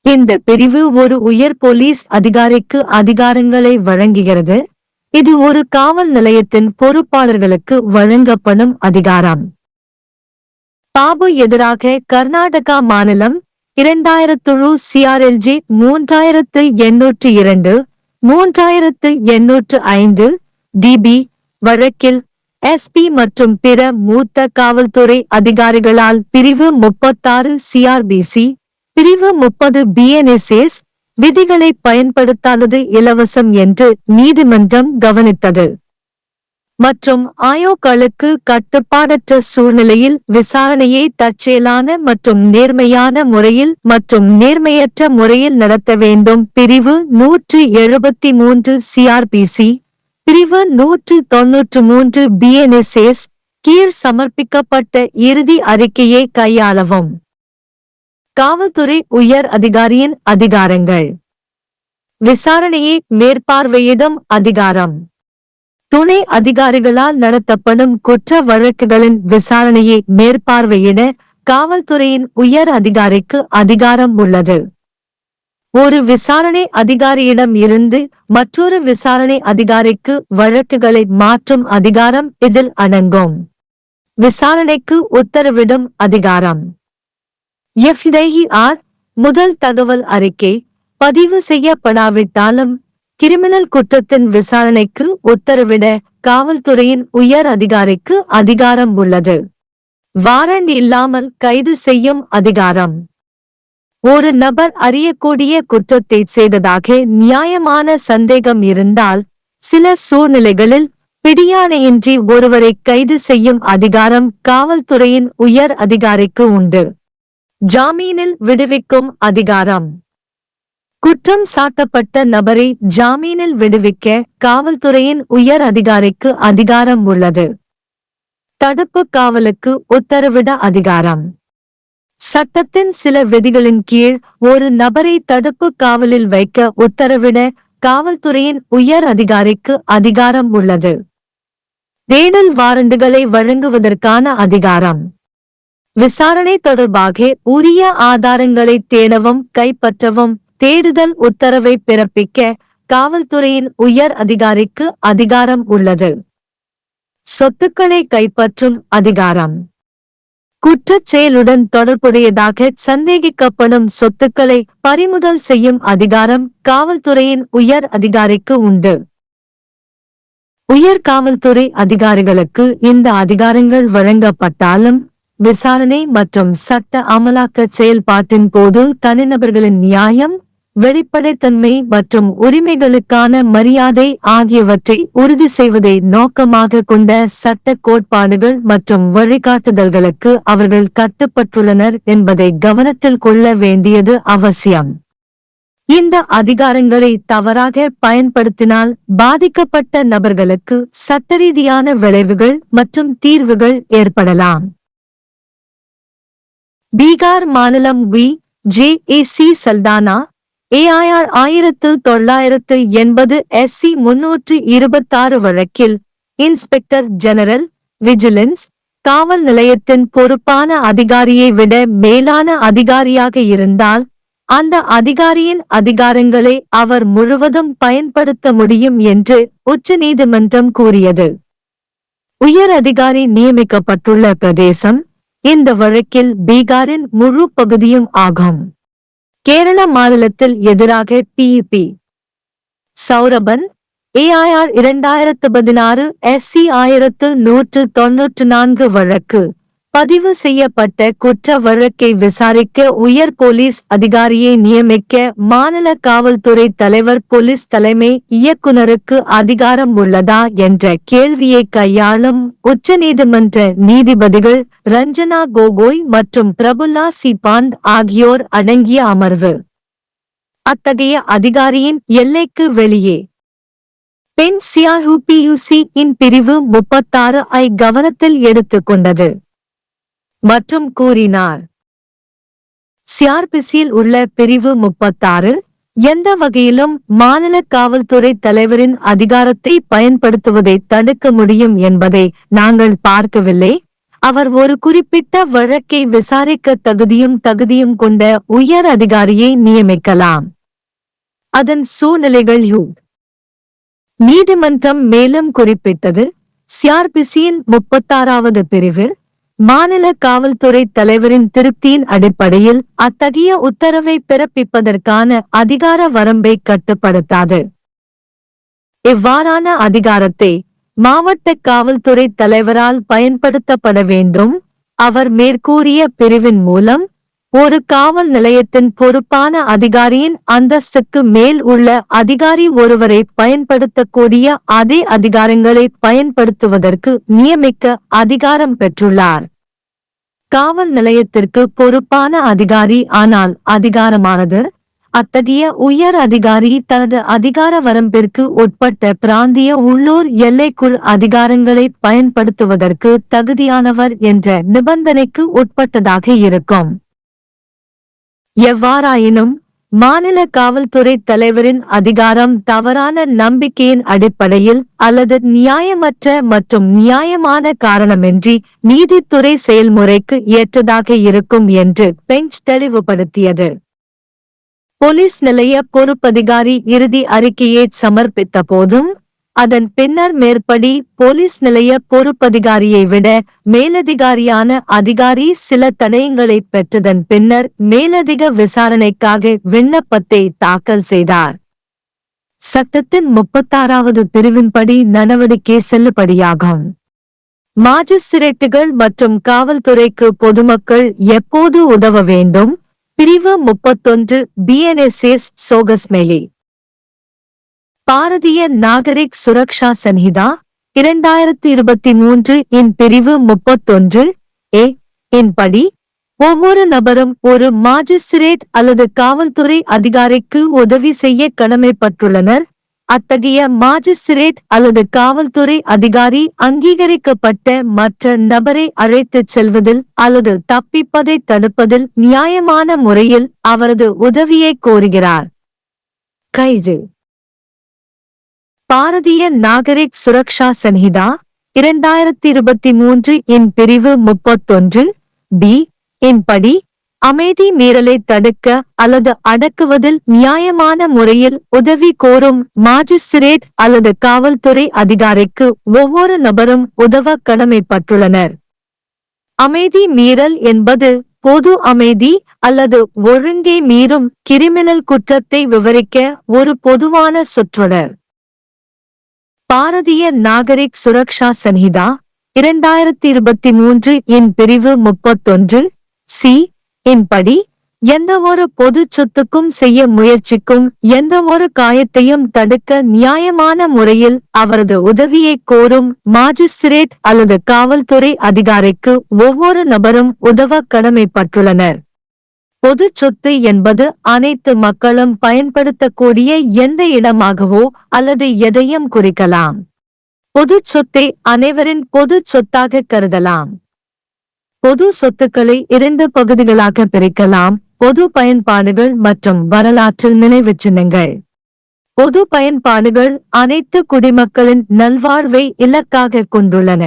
இந்த பிரிவு ஒரு உயர் போலீஸ் அதிகாரிக்கு அதிகாரங்களை வழங்குகிறது. இது ஒரு காவல் நிலையத்தின் பொறுப்பாளர்களுக்கு வழங்கப்படும் அதிகாரம். பாபு எதிராக கர்நாடகா மாநிலம் 2000 CRLG 3802 3805 DB வழக்கில் SP மற்றும் பிற மூத்த காவல்துறை அதிகாரிகளால் பிரிவு 36 CRBC பிரிவு 30 BNSS விதிகளை பயன்படுத்தாதது இலவசம் என்று நீதிமன்றம் கவனித்தது. மற்றும் ஆயோக்களுக்கு கட்டுப்பாடற்ற சூழ்நிலையில் விசாரணையை தற்செயலான மற்றும் நேர்மையான முறையில் மற்றும் நேர்மையற்ற முறையில் நடத்த வேண்டும். பிரிவு 173 CRPC பிரிவு 193 BNSS கீழ் சமர்ப்பிக்கப்பட்ட இறுதி அறிக்கையை கையாளவும். காவல்துறை உயர் அதிகாரியின் அதிகாரங்கள். விசாரணையை மேற்பார்வையிடும் அதிகாரம். துணை அதிகாரிகளால் நடத்தப்படும் குற்ற வழக்குகளின் விசாரணையை மேற்பார்வையிட காவல்துறையின் உயர் அதிகாரிக்கு அதிகாரம் உள்ளது. ஒரு விசாரணை அதிகாரியிடம் இருந்து மற்றொரு விசாரணை அதிகாரிக்கு வழக்குகளை மாற்றும் அதிகாரம் இதில் அடங்கும். விசாரணைக்கு உத்தரவிடும் அதிகாரம். FIR முதல் தகவல் அறிக்கை பதிவு செய்யப்படாவிட்டாலும் கிரிமினல் குற்றத்தின் விசாரணைக்கு உத்தரவிட காவல்துறையின் உயர் அதிகாரிக்கு அதிகாரம் உள்ளது. வாரண்ட் இல்லாமல் கைது செய்யும் அதிகாரம். ஒரு நபர் அறியக்கூடிய குற்றத்தை செய்ததாக நியாயமான சந்தேகம் இருந்தால் சில சூழ்நிலைகளில் பிடியாணையின்றி ஒருவரை கைது செய்யும் அதிகாரம் காவல்துறையின் உயர் அதிகாரிக்கு உண்டு. ஜாமீனில் விடுவிக்கும் அதிகாரம். குற்றம் சாட்டப்பட்ட நபரை ஜாமீனில் விடுவிக்க காவல்துறையின் உயர் அதிகாரிக்கு அதிகாரம் உள்ளது. தடுப்பு காவலுக்கு உத்தரவிட அதிகாரம். சட்டத்தின் சில விதிகளின் கீழ் ஒரு நபரை தடுப்பு காவலில் வைக்க உத்தரவிட காவல்துறையின் உயர் அதிகாரிக்கு அதிகாரம் உள்ளது. தேடல் வாரண்டுகளை வழங்குவதற்கான அதிகாரம். விசாரணை தொடர்பாக உரிய ஆதாரங்களை தேடவும் கைப்பற்றவும் தேடுதல் உத்தரவை பிறப்பிக்க காவல்துறையின் உயர் அதிகாரிக்கு அதிகாரம் உள்ளது. சொத்துக்களை கைப்பற்றும் அதிகாரம். குற்றச் செயலுடன் தொடர்புடையதாக சந்தேகிக்கப்படும் சொத்துக்களை பறிமுதல் செய்யும் அதிகாரம் காவல்துறையின் உயர் அதிகாரிக்கு உண்டு. உயர் காவல்துறை அதிகாரிகளுக்கு இந்த அதிகாரங்கள் வழங்கப்பட்டாலும் விசாரணை மற்றும் சட்ட அமலாக்க செயல்பாட்டின் போது தனிநபர்களின் நியாயம், வெளிப்படைத்தன்மை மற்றும் உரிமைகளுக்கான மரியாதை ஆகியவற்றை உறுதி செய்வதை நோக்கமாக கொண்ட சட்ட கோட்பாடுகள் மற்றும் வழிகாட்டுதல்களுக்கு அவர்கள் கட்டுப்பட்டுள்ளனர் என்பதை கவனத்தில் கொள்ள வேண்டியது அவசியம். இந்த அதிகாரங்களை தவறாக பயன்படுத்தினால் பாதிக்கப்பட்ட நபர்களுக்கு சட்டரீதியான விளைவுகள் மற்றும் தீர்வுகள் ஏற்படலாம். பீகார் மாநிலம் VJAC சல்தானா AIR 1980 SC 326 வழக்கில் இன்ஸ்பெக்டர் ஜெனரல் விஜிலன்ஸ் காவல் நிலையத்தின் பொறுப்பான அதிகாரியை விட மேலான அதிகாரியாக இருந்தால் அந்த அதிகாரியின் அதிகாரங்களை அவர் முழுவதும் பயன்படுத்த முடியும் என்று உச்சநீதிமன்றம் கூறியது. உயர் அதிகாரி நியமிக்கப்பட்டுள்ள பிரதேசம் இந்த வழக்கில் பீகாரின் முழு பகுதியும் ஆகும். கேரள மாநிலத்தில் எதிராக PEP சௌரபன் AIR 2016 SC 1194 வழக்கு பதிவு செய்யப்பட்ட குற்ற வழக்கை விசாரிக்க உயர் போலீஸ் அதிகாரியை நியமிக்க மாநில காவல்துறை தலைவர் போலீஸ் தலைமை இயக்குநருக்கு அதிகாரம் உள்ளதா என்ற கேள்வியை கையாளும் உச்சநீதிமன்ற நீதிபதிகள் ரஞ்சனா கோகோய் மற்றும் பிரபுல்லா சி பாண்ட் ஆகியோர் அடங்கிய அமர்வு அத்தகைய அதிகாரியின் எல்லைக்கு வெளியே பெண் சிஆர்பியூசி இன் பிரிவு 36 ஐ கவனத்தில் எடுத்துக்கொண்டது மற்றும் கூறினார். சிஆர்பிசியில் உள்ள பிரிவு 36 எந்த வகையிலும் மாநில காவல்துறை தலைவரின் அதிகாரத்தை பயன்படுத்துவதை தடுக்க முடியும் என்பதை நாங்கள் பார்க்கவில்லை. அவர் ஒரு குறிப்பிட்ட வழக்கை விசாரிக்க தகுதியும் கொண்ட உயர் அதிகாரியை நியமிக்கலாம். அதன் சூழ்நிலைகள் நீதிமன்றம் மேலும் குறிப்பிட்டது. சிஆர்பிசியின் 36வது பிரிவில் மாநில காவல்துறை தலைவரின் திருப்தியின் அடிப்படையில் அத்தகைய உத்தரவை பிறப்பிப்பதற்கான அதிகார வரம்பை கட்டுப்படுத்தாது. இவ்வாறான அதிகாரத்தை மாவட்ட காவல்துறை தலைவரால் பயன்படுத்தப்பட வேண்டும். அவர் மேற்கூறிய பிரிவின் மூலம் ஒரு காவல் நிலையத்தின் பொறுப்பான அதிகாரியின் அந்தஸ்துக்கு மேல் உள்ள அதிகாரி ஒருவரை பயன்படுத்தக்கூடிய அதே அதிகாரங்களை பயன்படுத்துவதற்கு நியமிக்க அதிகாரம் பெற்றுள்ளார். காவல் நிலையத்திற்கு பொறுப்பான அதிகாரி ஆனால் அதிகாரமானது அத்தகைய உயர் அதிகாரி தனது அதிகார வரம்பிற்கு உட்பட்ட பிராந்திய உள்ளூர் எல்லைக்குள் அதிகாரங்களை பயன்படுத்துவதற்கு தகுதியானவர் என்ற நிபந்தனைக்கு உட்பட்டதாக இருக்கும். எவ்வாறாயினும் மாநில காவல்துறை தலைவரின் அதிகாரம் தவறான நம்பிக்கையின் அடிப்படையில் அல்லது நியாயமற்ற மற்றும் நியாயமான காரணமின்றி நீதித்துறை செயல்முறைக்கு ஏற்றதாக இருக்கும் என்று பெஞ்ச் தெளிவுபடுத்தியது. போலீஸ் நிலைய பொறுப்பதிகாரி இறுதி அறிக்கையை சமர்ப்பித்த போதும் அதன் பின்னர் மேற்படி போலீஸ் நிலைய பொறுப்பதிகாரியை விட மேலதிகாரியான அதிகாரி சில தடயங்களை பெற்றதன் பின்னர் மேலதிக விசாரணைக்காக விண்ணப்பத்தை தாக்கல் செய்தார். சட்டத்தின் 36வது பிரிவின்படி நடவடிக்கை செல்லுபடியாகும். மாஜிஸ்திரேட்டுகள் மற்றும் காவல்துறைக்கு பொதுமக்கள் எப்போது உதவ வேண்டும்? பிரிவு 31 பிஎன்எஸ்எஸ் சோகஸ்மெலி பாரதிய நாகரிக் சுரக்ஷா சன்ஹிதா 2023 இன் பிரிவு 31 ஏ இன் படி ஒவ்வொரு நபரும் ஒரு மாஜிஸ்திரேட் அல்லது காவல்துறை அதிகாரிக்கு உதவி செய்ய கடமைப்பட்டுள்ளனர். அத்தகைய மாஜிஸ்திரேட் அல்லது காவல்துறை அதிகாரி அங்கீகரிக்கப்பட்ட மற்ற நபரை அழைத்துச் செல்வதில் அல்லது தப்பிப்பதை தடுப்பதில் நியாயமான முறையில் அவரது உதவியை கோருகிறார். கைது பாரதிய நாகரிக் சுரக்ஷா சன்ஹிதா 2023 இன் பிரிவு 31 பி இன் படி அமைதி மீறலை தடுக்க அல்லது அடக்குவதில் நியாயமான முறையில் உதவி கோரும் மாஜிஸ்திரேட் அல்லது காவல்துறை அதிகாரிக்கு ஒவ்வொரு நபரும் உதவ கடமைப்பட்டுள்ளனர். அமைதி மீறல் என்பது பொது அமைதி அல்லது ஒழுங்கை மீறும் கிரிமினல் குற்றத்தை விவரிக்க ஒரு பொதுவான சொற்றொடர். பாரதிய நாகரிக் சுரக்ஷா சன்ஹிதா 2023 இன் பிரிவு 31 சி இன் படி எந்தவொரு பொது சொத்துக்கும் செய்ய முயற்சிக்கும் எந்தவொரு காயத்தையும் தடுக்க நியாயமான முறையில் அவரது உதவியை கோரும் மாஜிஸ்திரேட் அல்லது காவல்துறை அதிகாரிக்கு ஒவ்வொரு நபரும் உதவ கடமைப்பட்டுள்ளனர். பொது சொத்து என்பது அனைத்து மக்களும் பயன்படுத்தக்கூடிய எந்த இடமாகவோ அல்லது எதையும் குறிக்கலாம். பொது சொத்தை அனைவரின் பொது சொத்தாக கருதலாம். பொது சொத்துக்களை 2 பகுதிகளாக பிரிக்கலாம்: பொது பயன்பாடுகள் மற்றும் வரலாற்று நினைவுச் சின்னங்கள். பொது பயன்பாடுகள் அனைத்து குடிமக்களின் நல்வாழ்வை இலக்காக கொண்டுள்ளன.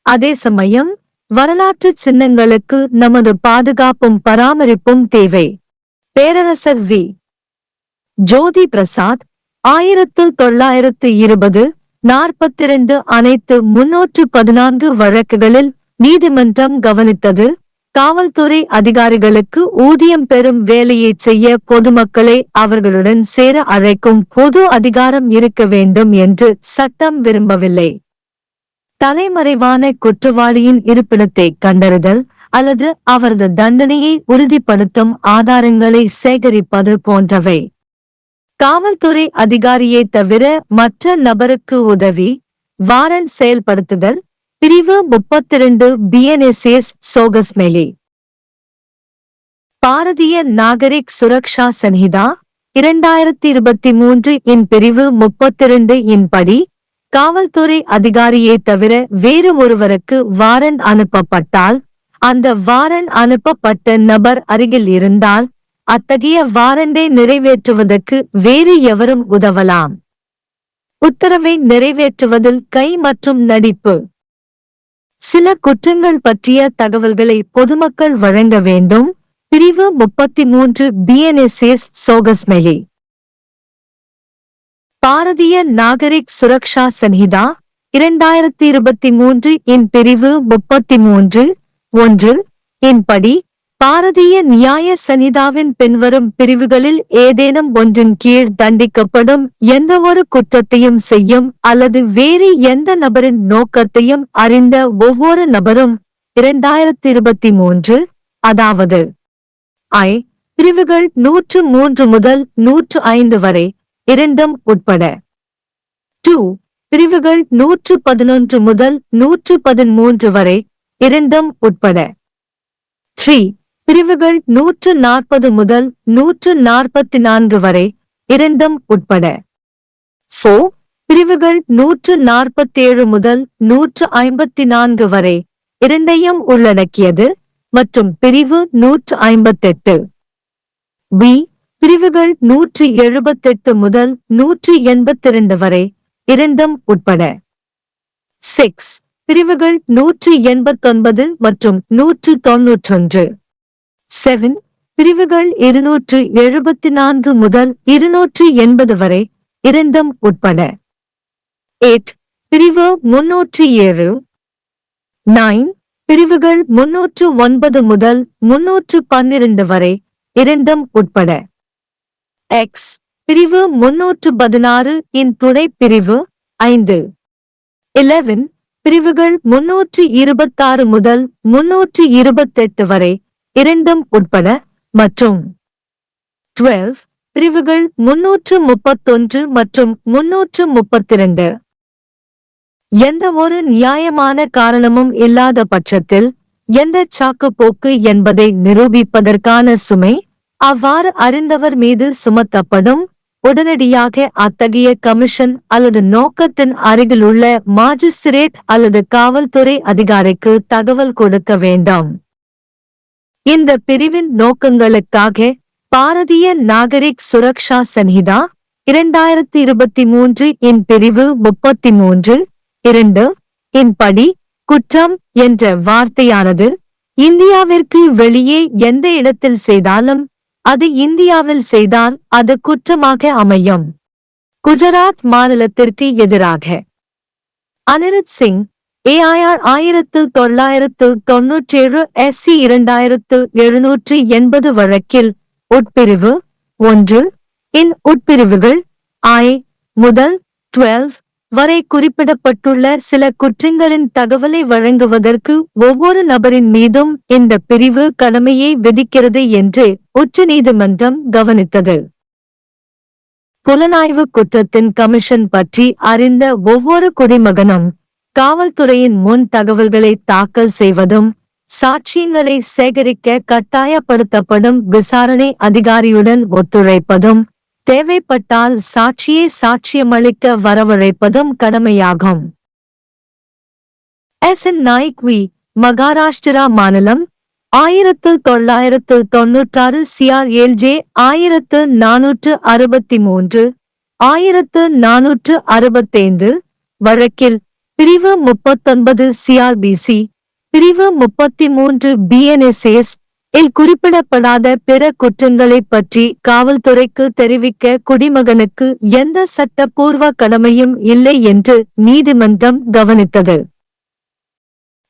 அதே சமயம் வரலாற்றுச் சின்னங்களுக்கு நமது பாதுகாப்பும் பராமரிப்பும் தேவை. பேரரசர் வி. ஜோதி பிரசாத் 1920-42 அனைத்து 314 வழக்குகளில் நீதிமன்றம் கவனித்தது. காவல்துறை அதிகாரிகளுக்கு ஊதியம் பெறும் வேலையைச் செய்ய பொதுமக்களை அவர்களுடன் சேர அழைக்கும் பொது அதிகாரம் இருக்க வேண்டும் என்று சட்டம் விரும்பவில்லை. தலைமறைவான குற்றவாளியின் இருப்பிடத்தை கண்டறிதல் அல்லது அவரது தண்டனையை உறுதிப்படுத்தும் ஆதாரங்களை சேகரிப்பது போன்றவை. காவல்துறை அதிகாரியை தவிர மற்ற நபருக்கு உதவி வாரண்ட் செயல்படுத்துதல் பிரிவு 32 BNSS சோகஸ்மெலி. பாரதிய நாகரிக் சுரக்ஷா சன்ஹிதா 2023 இன் பிரிவு 32 இன் படி காவல்துறை அதிகாரியை தவிர வேறு ஒருவருக்கு வாரண்ட் அனுப்பப்பட்டால் அந்த வாரண்ட் அனுப்பப்பட்ட நபர் அருகில் இருந்தால் அத்தகைய வாரண்டை நிறைவேற்றுவதற்கு வேறு எவரும் உதவலாம். உத்தரவை நிறைவேற்றுவதில் கை மற்றும் நடிப்பு. சில குற்றங்கள் பற்றிய தகவல்களை பொதுமக்கள் வழங்க வேண்டும். பிரிவு 33 BNSS சோகஸ்மெலி. பாரதிய நாகரிக் சுரக்ஷா சன்ஹிதா 2023 இன் பிரிவு 33 1 இன் படி பாரதிய நியாய சன்ஹிதாவின் பின்வரும் பிரிவுகளில் ஏதேனும் ஒன்றின் கீழ் தண்டிக்கப்படும் எந்தவொரு குற்றத்தையும் செய்யும் அல்லது வேறு எந்த நபரின் நோக்கத்தையும் அறிந்த ஒவ்வொரு நபரும் 2023 அதாவது I பிரிவுகள் 103 முதல் 105 வரை இரண்டும் உட்பட 2 பிரிவுகள் 111 முதல் 113 வரை இரண்டும் உட்பட 3 பிரிவுகள் 140 முதல் 144 வரை இரண்டும் உட்பட 4 பிரிவுகள் 147 முதல் 154 வரை இரண்டையும் உள்ளடக்கியது மற்றும் பிரிவு 158 B பிரிவுகள் 178 முதல் 182 வரை இரண்டும் உட்பட 6 பிரிவுகள் 189 மற்றும் 191 7 பிரிவுகள் 274 முதல் 280 வரை இரண்டும் உட்பட 8 பிரிவு 307 9 பிரிவுகள் 309 முதல் 312 வரை இரண்டும் உட்பட X பிரிவு 316 இன் துணை பிரிவு 5 11 பிரிவுகள் 326 முதல் 328 வரை இரண்டும் உட்பட மற்றும் 12 பிரிவுகள் 331 மற்றும் 332. எந்த ஒரு நியாயமான காரணமும் இல்லாத பட்சத்தில் எந்த சாக்கு போக்கு என்பதை நிரூபிப்பதற்கான சுமை அவ்வாறு அறிந்தவர் மீது சுமத்தப்படும். உடனடியாக அத்தகைய கமிஷன் அல்லது நோக்கத்தின் அருகிலுள்ள மாஜிஸ்திரேட் அல்லது காவல்துறை அதிகாரிக்கு தகவல் கொடுக்க வேண்டும். இந்த பிரிவின் நோக்கங்களுக்காக பாரதிய நாகரிக் சுரக்ஷா சன்ஹிதா 2023 இன் பிரிவு 33 2 இன் படி குற்றம் என்ற வார்த்தையானது இந்தியாவிற்கு வெளியே எந்த இடத்தில் செய்தாலும் அது இந்தியாவில் செய்தால் அது குற்றமாக அமையும். குஜராத் மாநிலத்திற்கு எதிராக அனிருத் சிங் AIR 1997 SC 2780 வழக்கில் உட்பிரிவு 1 இன் உட்பிரிவுகள் I முதல் 12 வரை குறிப்பிடப்பட்டுள்ள சில குற்றங்களின் தகவலை வழங்குவதற்கு ஒவ்வொரு நபரின் மீதும் இந்த பிரிவு கடமையை விதிக்கிறது என்று உச்சநீதிமன்றம் கவனித்தது. புலனாய்வு குற்றத்தின் கமிஷன் பற்றி அறிந்த ஒவ்வொரு குடிமகனும் காவல்துறையின் முன் தகவல்களை தாக்கல் செய்வதும் சாட்சியங்களை சேகரிக்க கட்டாயப்படுத்தப்படும் விசாரணை அதிகாரியுடன் ஒத்துழைப்பதும் தேவைப்பட்டால் சாட்சியை சாட்சியமளிக்க வரவழைப்பதும் கடமையாகும். SN Naik we. மகாராஷ்டிரா மாநிலம் 1996 CRLJ 1463 1465 வழக்கில் பிரிவு 39 CRBC பிரிவு 33 BNSS இல் குறிப்பிடப்படாத பிற குற்றங்களைப் பற்றி காவல்துறைக்கு தெரிவிக்க குடிமகனுக்கு எந்த சட்டப்பூர்வ கடமையும் இல்லை என்று நீதிமன்றம் கவனித்தது.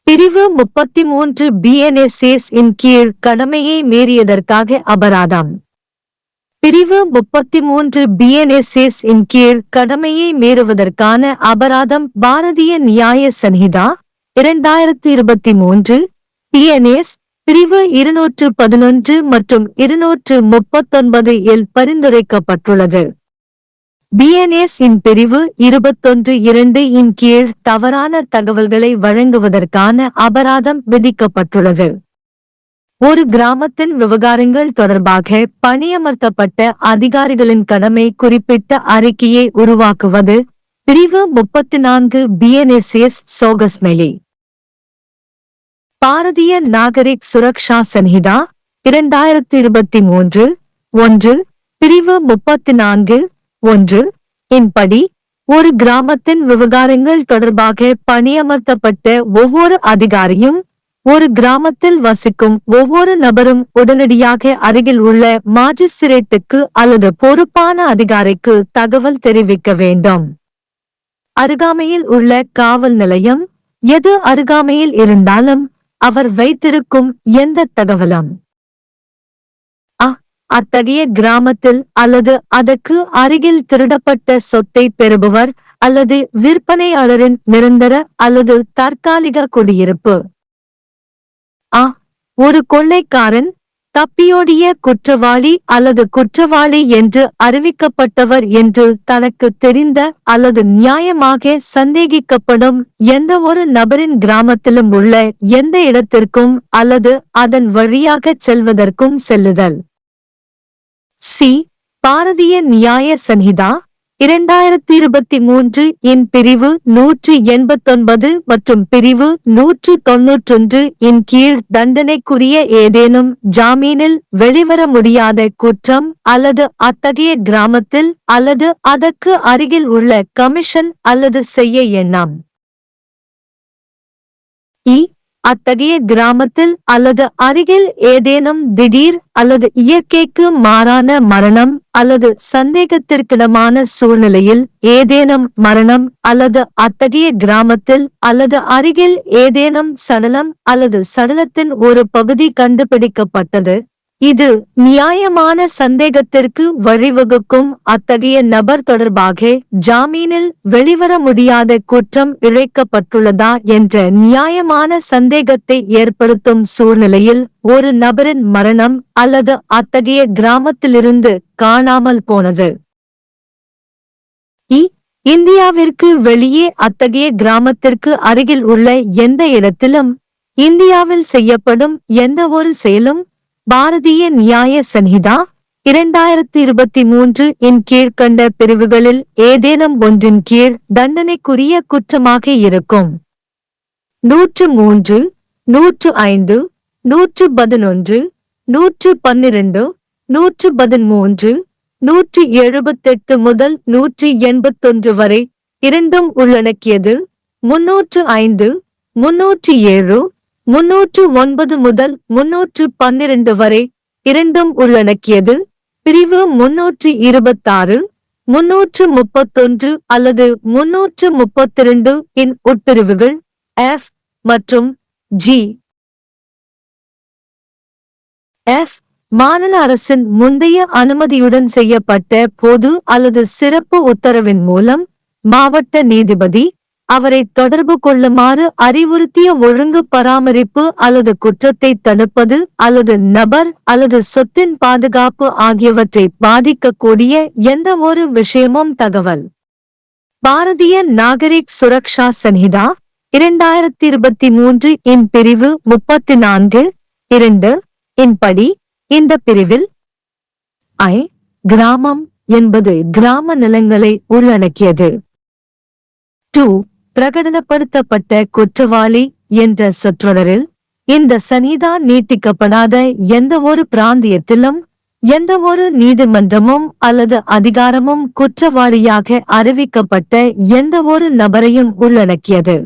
பிரிவு 33 BNSS இன் கீழ் கடமையை மீறியதற்காக அபராதம் பிரிவு 33 BNSS இன் கீழ் கடமையை மீறுவதற்கான அபராதம் பாரதிய நியாய சன்ஹிதா 2023 PNS பிரிவு 211 மற்றும் 239 இல் பரிந்துரைக்கப்பட்டுள்ளது. BNS இன் பிரிவு 21(2) இன் கீழ் தவறான தகவல்களை வழங்குவதற்கான அபராதம் விதிக்கப்பட்டுள்ளது. ஒரு கிராமத்தின் விவகாரங்கள் தொடர்பாக பணியமர்த்தப்பட்ட அதிகாரிகளின் கடமை குறிப்பிட்ட அறிக்கையை உருவாக்குவது. பிரிவு 34 BNSS சோகஸ்மெலி. பாரதிய நாகரிக் சுரக்ஷா சன்ஹிதா 2023 1 பிரிவு 34(1) இன் படி ஒரு கிராமத்தின் விவகாரங்கள் தொடர்பாக பணியமர்த்தப்பட்ட ஒவ்வொரு அதிகாரியும் ஒரு கிராமத்தில் வசிக்கும் ஒவ்வொரு நபரும் உடனடியாக அருகில் உள்ள மாஜிஸ்திரேட்டுக்கு அல்லது பொறுப்பான அதிகாரிக்கு தகவல் தெரிவிக்க வேண்டும். அருகாமையில் உள்ள காவல் நிலையம் எது அருகாமையில் இருந்தாலும் அவர் வைத்திருக்கும் எந்த தகவலும் அத்தகைய கிராமத்தில் அல்லது அதற்கு அருகில் திருடப்பட்ட சொத்தை பெறுபவர் அல்லது விற்பனையாளரின் நிரந்தர அல்லது தற்காலிக குடியிருப்பு ஒரு கொள்ளைக்காரன் தப்பியோடிய குற்றவாளி அல்லது குற்றவாளி என்று அறிவிக்கப்பட்டவர் என்று தனக்கு தெரிந்த அல்லது நியாயமாக சந்தேகிக்கப்படும் எந்த ஒரு நபரின் கிராமத்திலும் உள்ள எந்த இடத்திற்கும் அல்லது அதன் வழியாகச் செல்வதற்கும் செல்லுதல். சி. பாரதிய நியாய சன்ஹிதா 2023 இன் பிரிவு 189 மற்றும் பிரிவு 191 இன் கீழ் தண்டனைக்குரிய ஏதேனும் ஜாமீனில் வெளிவர முடியாத குற்றம் அல்லது அத்தகைய கிராமத்தில் அல்லது அதற்கு அருகில் உள்ள கமிஷன் அல்லது செய்ய எண்ணம் அத்தகைய கிராமத்தில் அல்லது அருகில் ஏதேனும் திடீர் அல்லது இயற்கைக்கு மாறான மரணம் அல்லது சந்தேகத்திற்கிடமான சூழ்நிலையில் ஏதேனும் மரணம் அல்லது அத்தகைய கிராமத்தில் அல்லது அருகில் ஏதேனும் சடலம் அல்லது சடலத்தின் ஒரு பகுதி கண்டுபிடிக்கப்பட்டது. இது நியாயமான சந்தேகத்திற்கு வழிவகுக்கும் அத்தகைய நபர் தொடர்பாக ஜாமீனில் வெளிவர முடியாத குற்றம் இழைக்கப்பட்டுள்ளதா என்ற நியாயமான சந்தேகத்தை ஏற்படுத்தும் சூழ்நிலையில் ஒரு நபரின் மரணம் அல்லது அத்தகைய கிராமத்திலிருந்து காணாமல் போனது. இந்தியாவிற்கு வெளியே அத்தகைய கிராமத்திற்கு அருகில் உள்ள எந்த இடத்திலும் இந்தியாவில் செய்யப்படும் எந்த ஒரு செயலும் பாரதிய நியாய சன்ஹிதா 2023 இன் கீழ்கண்ட பிரிவுகளில் ஏதேனும் ஒன்றின் கீழ் தண்டனைக்குரிய குற்றமாக இருக்கும். 103, 105, 111, 112, 113, 178 முதல் 181 வரை இரண்டும் உள்ளடக்கியது. 305, 307, 309 முதல் 312 வரை இரண்டும் உள்ளடக்கியது. பிரிவு 326, 331 அல்லது 332 இன் உட்பிரிவுகள் F மற்றும் G. F மாநில அரசின் முந்தைய அனுமதியுடன் செய்யப்பட்ட பொது அல்லது சிறப்பு உத்தரவின் மூலம் மாவட்ட நீதிபதி அவரை தொடர்பு கொள்ளுமாறு அறிவுறுத்திய ஒழுங்கு பராமரிப்பு அல்லது குற்றத்தை தடுப்பது அல்லது நபர் அல்லது சொத்தின் பாதுகாப்பு ஆகியவற்றை பாதிக்கக்கூடிய எந்த ஒரு விஷயமும் தகவல். பாரதிய நாகரிக் சுரக்ஷா சன்ஹிதா 2023 இன் பிரிவு 34(2) இன் படி இந்த பிரிவில் கிராமம் என்பது கிராம நிலங்களை உள்ளடக்கியது. 2. பிரகடனப்படுத்தப்பட்ட குற்றவாளி என்ற சொற்றொடரில் இந்த சன்ஹிதா நீட்டிக்கப்படாத எந்த ஒரு பிராந்தியத்திலும் எந்த ஒரு நீதிமன்றமும் அல்லது அதிகாரமும் குற்றவாளியாக அறிவிக்கப்பட்ட எந்த ஒரு நபரையும் உள்ளடக்கியது.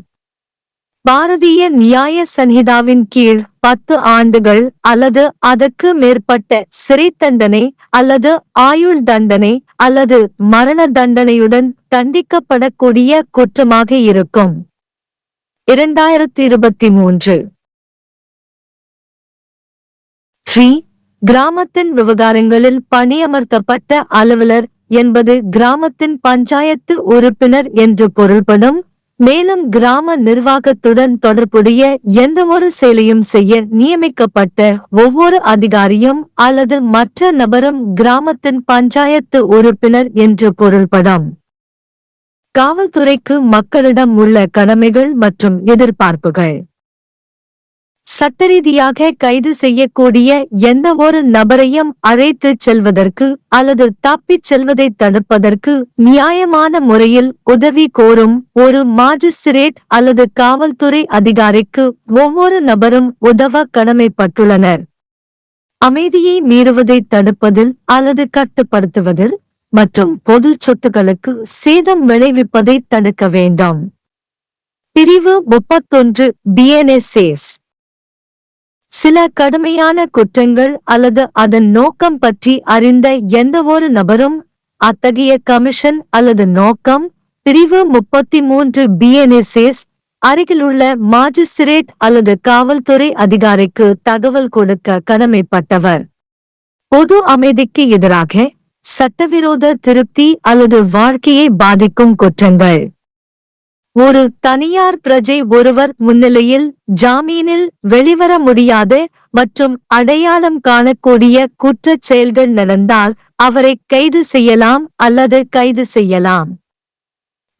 பாரதிய நியாய சன்ஹிதாவின் கீழ் 10 ஆண்டுகள் அல்லது அதற்கு மேற்பட்ட சிறை தண்டனை அல்லது ஆயுள் தண்டனை அல்லது மரண தண்டனையுடன் தண்டிக்கப்படக்கூடிய குற்றமாக இருக்கும். 2023 3. கிராமத்தின் விவகாரங்களில் பணியமர்த்தப்பட்ட அலுவலர் என்பது கிராமத்தின் பஞ்சாயத்து உறுப்பினர் என்று பொருள்படும். மேலும் கிராம நிர்வாகத்துடன் தொடர்புடைய எந்தவொரு செயலையும் செய்ய நியமிக்கப்பட்ட ஒவ்வொரு அதிகாரியும் அல்லது மற்ற நபரும் கிராமத்தின் பஞ்சாயத்து உறுப்பினர் என்று பொருள்படும். காவல்துறைக்கு மக்களிடம் உள்ள கடமைகள் மற்றும் எதிர்பார்ப்புகள். சட்டரீதியாக கைது செய்யக்கூடிய எந்தவொரு நபரையும் அழைத்துச் செல்வதற்கு அல்லது தப்பிச் செல்வதை தடுப்பதற்கு நியாயமான முறையில் உதவி கோரும் ஒரு மாஜிஸ்திரேட் அல்லது காவல்துறை அதிகாரிக்கு ஒவ்வொரு நபரும் உதவ கடமைப்பட்டுள்ளனர். அமைதியை மீறுவதை தடுப்பதில் அல்லது கட்டுப்படுத்துவதில் மற்றும் பொது சொத்துக்களுக்கு சேதம் விளைவிப்பதை தடுக்க வேண்டும். பிரிவு 31 BNSS. சில கடுமையான குற்றங்கள் அல்லது அதன் நோக்கம் பற்றி அறிந்த எந்தவொரு நபரும் அத்தகைய கமிஷன் அல்லது நோக்கம் பிரிவு 33 BNSS அருகிலுள்ள மாஜிஸ்திரேட் அல்லது காவல்துறை அதிகாரிக்கு தகவல் கொடுக்க கடமைப்பட்டவர். பொது அமைதிக்கு எதிராக சட்டவிரோத திருப்தி அல்லது வாழ்க்கையை பாதிக்கும் குற்றங்கள். ஒரு தனியார் பிரஜை ஒருவர் முன்னிலையில் ஜாமீனில் வெளிவர முடியாத மற்றும் அடையாளம் காணக்கூடிய குற்றச் செயல்கள் நடந்தால் அவரை கைது செய்யலாம் அல்லது கைது செய்யலாம்.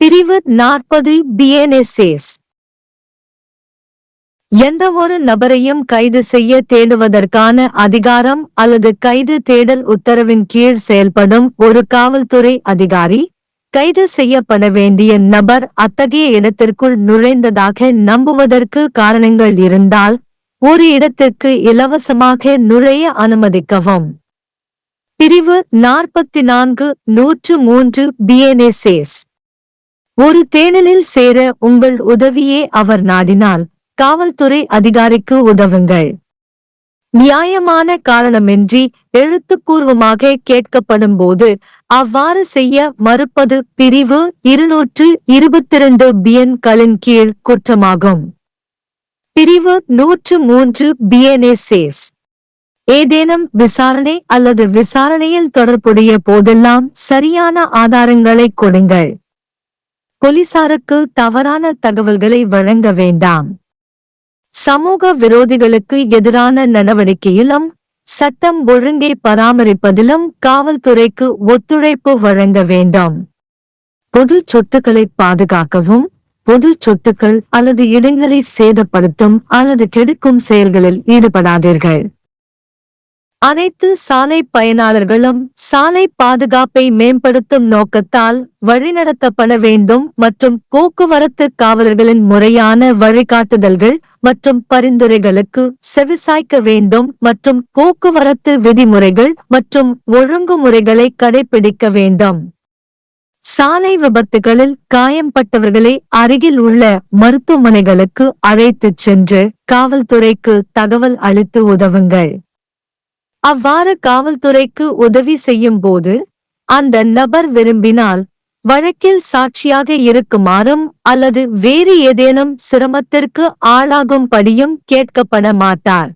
பிரிவு 40 BNSS. எந்தவொரு நபரையும் கைது செய்ய தேடுவதற்கான அதிகாரம் அல்லது கைது தேடல் உத்தரவின் கீழ் செயல்படும் ஒரு காவல்துறை அதிகாரி கைது செய்யப்பட வேண்டிய நபர் அத்தகைய இடத்திற்குள் நுழைந்ததாக நம்புவதற்கு காரணங்கள் இருந்தால் ஒரு இடத்திற்கு இலவசமாக நுழைய அனுமதிக்கவும். பிரிவு 44 103 BNSS. ஒரு தேடலில் சேர உங்கள் உதவியே அவர் நாடினால் காவல்துறை அதிகாரிக்கு உதவுங்கள். நியாயமான காரணமின்றி எழுத்துப்பூர்வமாக கேட்கப்படும் போது அவ்வாறு செய்ய மறுப்பது பிரிவு 222 BN-களின் கீழ் குற்றமாகும். பிரிவு 103 BNSS. ஏதேனும் விசாரணை அல்லது விசாரணையில் தொடர்புடைய போதெல்லாம் சரியான ஆதாரங்களை கொடுங்கள். போலீசாருக்கு தவறான தகவல்களை வழங்க வேண்டாம். சமூக விரோதிகளுக்கு எதிரான நடவடிக்கையிலும் சட்டம் ஒழுங்கை பராமரிப்பதிலும் காவல்துறைக்கு ஒத்துழைப்பு வழங்க வேண்டும். பொது சொத்துக்களை பாதுகாக்கவும் பொது சொத்துக்கள் அல்லது இடங்களை சேதப்படுத்தும் அல்லது கெடுக்கும் செயல்களில் ஈடுபடாதீர்கள். அனைத்து சாலை பயனாளர்களும் சாலை பாதுகாப்பை மேம்படுத்தும் நோக்கத்தால் வழிநடத்தப்பட வேண்டும் மற்றும் போக்குவரத்து காவலர்களின் முறையான வழிகாட்டுதல்கள் மற்றும் பரிந்துரைகளுக்கு செவிசாய்க்க வேண்டும் மற்றும் போக்குவரத்து விதிமுறைகள் மற்றும் ஒழுங்குமுறைகளை கடைபிடிக்க வேண்டும். சாலை விபத்துகளில் காயம்பட்டவர்களை அருகில் உள்ள மருத்துவமனைகளுக்கு அழைத்துச் சென்று காவல்துறைக்கு தகவல் அளித்து உதவுங்கள். அவ்வாறு காவல்துறைக்கு உதவி செய்யும் போது அந்த நபர் விரும்பினால் வழக்கில் சாட்சியாக இருக்குமாறும் அல்லது வேறு ஏதேனும் சிரமத்திற்கு ஆளாகும்படியும் கேட்கப்பட மாட்டார்.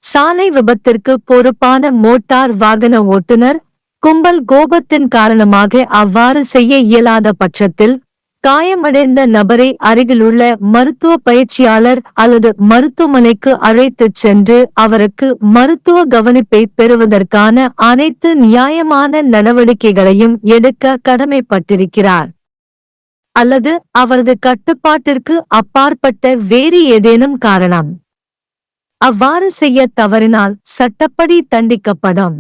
சாலை விபத்திற்கு பொறுப்பான மோட்டார் வாகன ஓட்டுநர் கும்பல் கோபத்தின் காரணமாக அவ்வாறு செய்ய இயலாத பட்சத்தில் காயமடைந்த நபரை அருகிலுள்ள மருத்துவ பயிற்சியாளர் அல்லது மருத்துவமனைக்கு அழைத்துச் சென்று அவருக்கு மருத்துவ கவனிப்பை பெறுவதற்கான அனைத்து நியாயமான நடவடிக்கைகளையும் எடுக்க கடமைப்பட்டிருக்கிறார். அல்லது அவரது கட்டுப்பாட்டிற்கு அப்பாற்பட்ட வேறு ஏதேனும் காரணம் அவ்வாறு செய்ய தவறினால் சட்டப்படி தண்டிக்கப்படும்.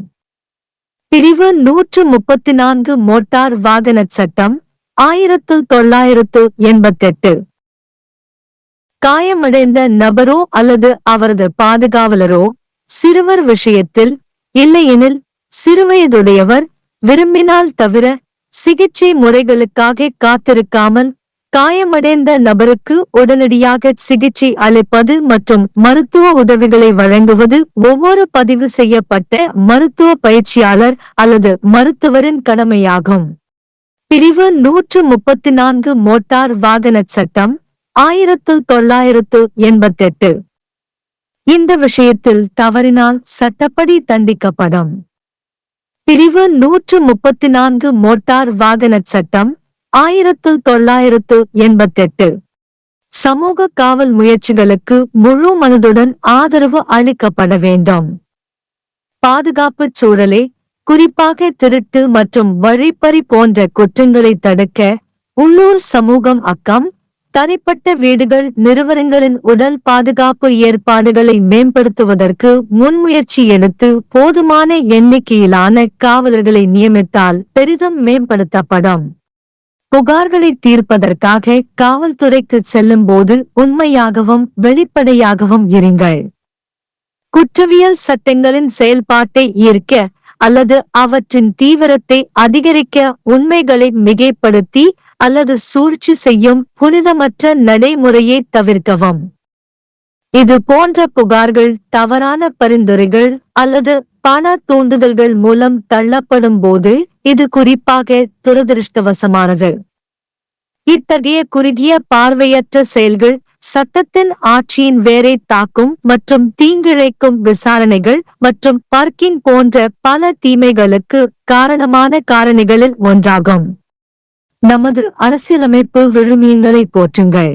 பிரிவு 134 மோட்டார் வாகன சட்டம் 1988. காயமடைந்த நபரோ அல்லது அவரது பாதுகாவலரோ சிறுவர் விஷயத்தில் இல்லையெனில் சிறுவயதுடையவர் விரும்பினால் தவிர சிகிச்சை முறைகளுக்காக காத்திருக்காமல் காயமடைந்த நபருக்கு உடனடியாக சிகிச்சை அளிப்பது மற்றும் மருத்துவ உதவிகளை வழங்குவது ஒவ்வொரு பதிவு செய்யப்பட்ட மருத்துவ பயிற்சியாளர் அல்லது மருத்துவரின் கடமையாகும். பிரிவு 134 மோட்டார் வாகன சட்டம் 1988. இந்த விஷயத்தில் தவறினால் சட்டப்படி தண்டிக்கப்படும். பிரிவு 134 மோட்டார் வாகனச் சட்டம் 1988. சமூக காவல் முயற்சிகளுக்கு முழு மனதுடன் ஆதரவு அளிக்கப்பட வேண்டும். பாதுகாப்புச் சூழலை, குறிப்பாக திருட்டு மற்றும் வழிப்பறி போன்ற குற்றங்களை தடுக்க உள்ளூர் சமூகம் அக்கம், தனிப்பட்ட வீடுகள், நிறுவனங்களின் உடல் பாதுகாப்பு ஏற்பாடுகளை மேம்படுத்துவதற்கு முன்முயற்சி எடுத்து போதுமான எண்ணிக்கையிலான காவலர்களை நியமித்தால் பெரிதும் மேம்படுத்தப்படும். புகார்களை தீர்ப்பதற்காக காவல்துறைக்கு செல்லும் போது உண்மையாகவும் வெளிப்படையாகவும் இருங்கள். குற்றவியல் சட்டங்களின் செயல்பாட்டை ஈர்க்க அல்லது அவற்றின் தீவிரத்தை அதிகரிக்க உண்மைகளை மிகைப்படுத்தி அல்லது சூழ்ச்சி செய்யும் புனிதமற்ற நடைமுறையை தவிர்க்கவும். இது போன்ற புகார்கள் தவறான பரிந்துரைகள் அல்லது பண தூண்டுதல்கள் மூலம் தள்ளப்படும் போது இது குறிப்பாக துரதிருஷ்டவசமானது. இத்தகைய குறுகிய பார்வையற்ற செயல்கள் சட்டத்தின் ஆட்சியின் வேரை தாக்கும் மற்றும் தீங்கிழைக்கும் விசாரணைகள் மற்றும் பார்க்கிங் போன்ற பல தீமைகளுக்கு காரணமான காரணிகளில் ஒன்றாகும். நமது அரசியலமைப்பு விழுமியங்களை போற்றுங்கள்.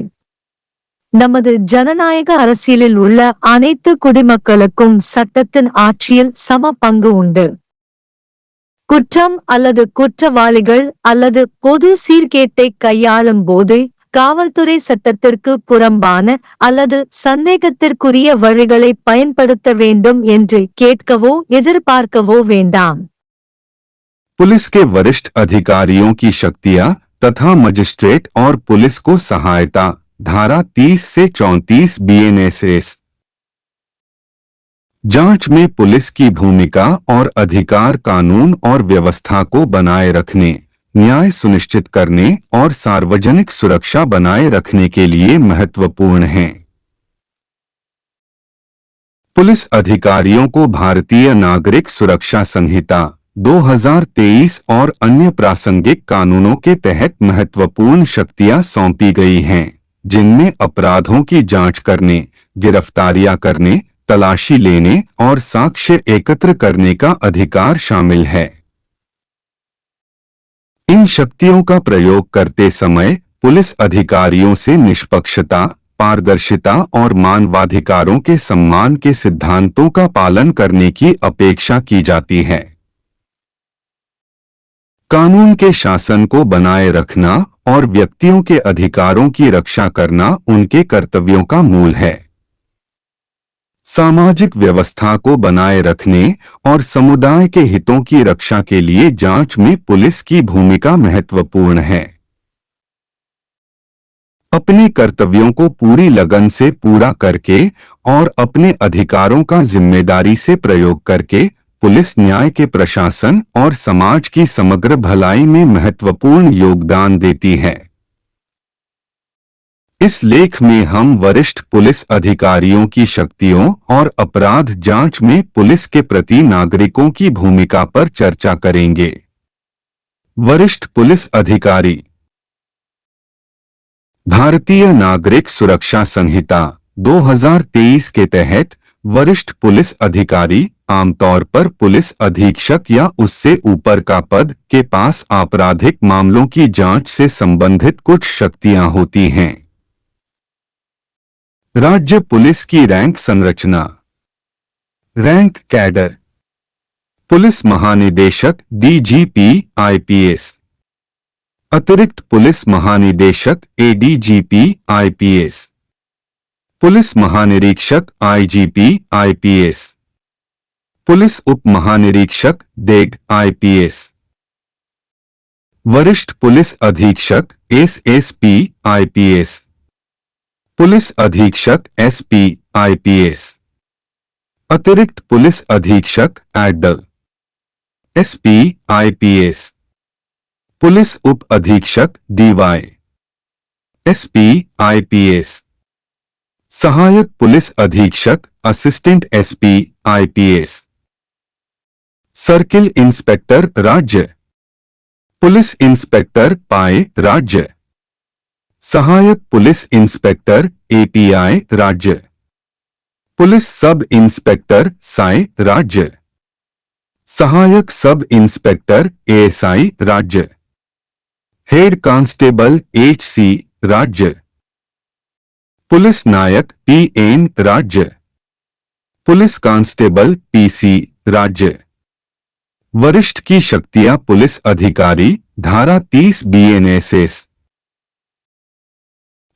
நமது ஜனநாயக அரசியலில் உள்ள அனைத்து குடிமக்களுக்கும் சட்டத்தின் ஆட்சியில் சம பங்கு உண்டு. குற்றம் அல்லது குற்றவாளிகள் அல்லது பொது சீர்கேட்டை கையாளும் போது காவல்துறை சட்டத்திற்கு புறம்பான அல்லது சந்தேகத்திற்குரிய வழிகளை பயன்படுத்த வேண்டும் என்று கேட்கவோ எதிர்பார்க்கவோ வேண்டாம். पुलिस के वरिष्ठ अधिकारियों की शक्तियां तथा मजिस्ट्रेट और पुलिस को सहायता, धारा 30 से 34 बीएनएसएस। जांच में पुलिस की भूमिका और अधिकार कानून और व्यवस्था को बनाए रखने, न्याय सुनिश्चित करने और सार्वजनिक सुरक्षा बनाए रखने के लिए महत्वपूर्ण हैं। पुलिस अधिकारियों को भारतीय नागरिक सुरक्षा संहिता 2023 और अन्य प्रासंगिक कानूनों के तहत महत्वपूर्ण शक्तियां सौंपी गई हैं, जिनमें अपराधों की जांच करने, गिरफ्तारियां करने, तलाशी लेने और साक्ष्य एकत्र करने का अधिकार शामिल है। इन शक्तियों का प्रयोग करते समय पुलिस अधिकारियों से निष्पक्षता, पारदर्शिता और मानवाधिकारों के सम्मान के सिद्धांतों का पालन करने की अपेक्षा की जाती है। कानून के शासन को बनाए रखना और व्यक्तियों के अधिकारों की रक्षा करना उनके कर्तव्यों का मूल है। सामाजिक व्यवस्था को बनाए रखने और समुदाय के हितों की रक्षा के लिए जांच में पुलिस की भूमिका महत्वपूर्ण है। अपने कर्तव्यों को पूरी लगन से पूरा करके और अपने अधिकारों का जिम्मेदारी से प्रयोग करके पुलिस न्याय के प्रशासन और समाज की समग्र भलाई में महत्वपूर्ण योगदान देती है। इस लेख में हम वरिष्ठ पुलिस अधिकारियों की शक्तियों और अपराध जांच में पुलिस के प्रति नागरिकों की भूमिका पर चर्चा करेंगे। वरिष्ठ पुलिस अधिकारी। भारतीय नागरिक सुरक्षा संहिता 2023 के तहत वरिष्ठ पुलिस अधिकारी आमतौर पर पुलिस अधीक्षक या उससे ऊपर का पद के पास आपराधिक मामलों की जांच से संबंधित कुछ शक्तियां होती हैं। राज्य पुलिस की रैंक संरचना। Rank cadre. पुलिस महानिदेशक डीजीपी आईपीएस, अतिरिक्त पुलिस महानिदेशक एडीजीपी आईपीएस, पुलिस महानिरीक्षक आईजीपी आईपीएस, पुलिस उप महानिरीक्षक डेग आईपीएस, वरिष्ठ पुलिस अधीक्षक एसएसपी आईपीएस, पुलिस अधीक्षक एसपी आईपीएस, अतिरिक्त पुलिस अधीक्षक एडल एसपी आईपीएस, पुलिस उप अधीक्षक डीवाई एसपी आईपीएस, सहायक पुलिस अधीक्षक assistant SP IPS, circle inspector राज्य, पुलिस इंस्पेक्टर पाए राज्य, सहायक पुलिस इंस्पेक्टर एपीआई राज्य, पुलिस सब इंस्पेक्टर साई राज्य, सहायक सब इंस्पेक्टर एएसआई राज्य, हेड कांस्टेबल एचसी राज्य, पुलिस नायक पीएन राज्य, पुलिस कांस्टेबल पीसी राज्य। वरिष्ठ की शक्तियां पुलिस अधिकारी धारा 30 बीएनएसएस।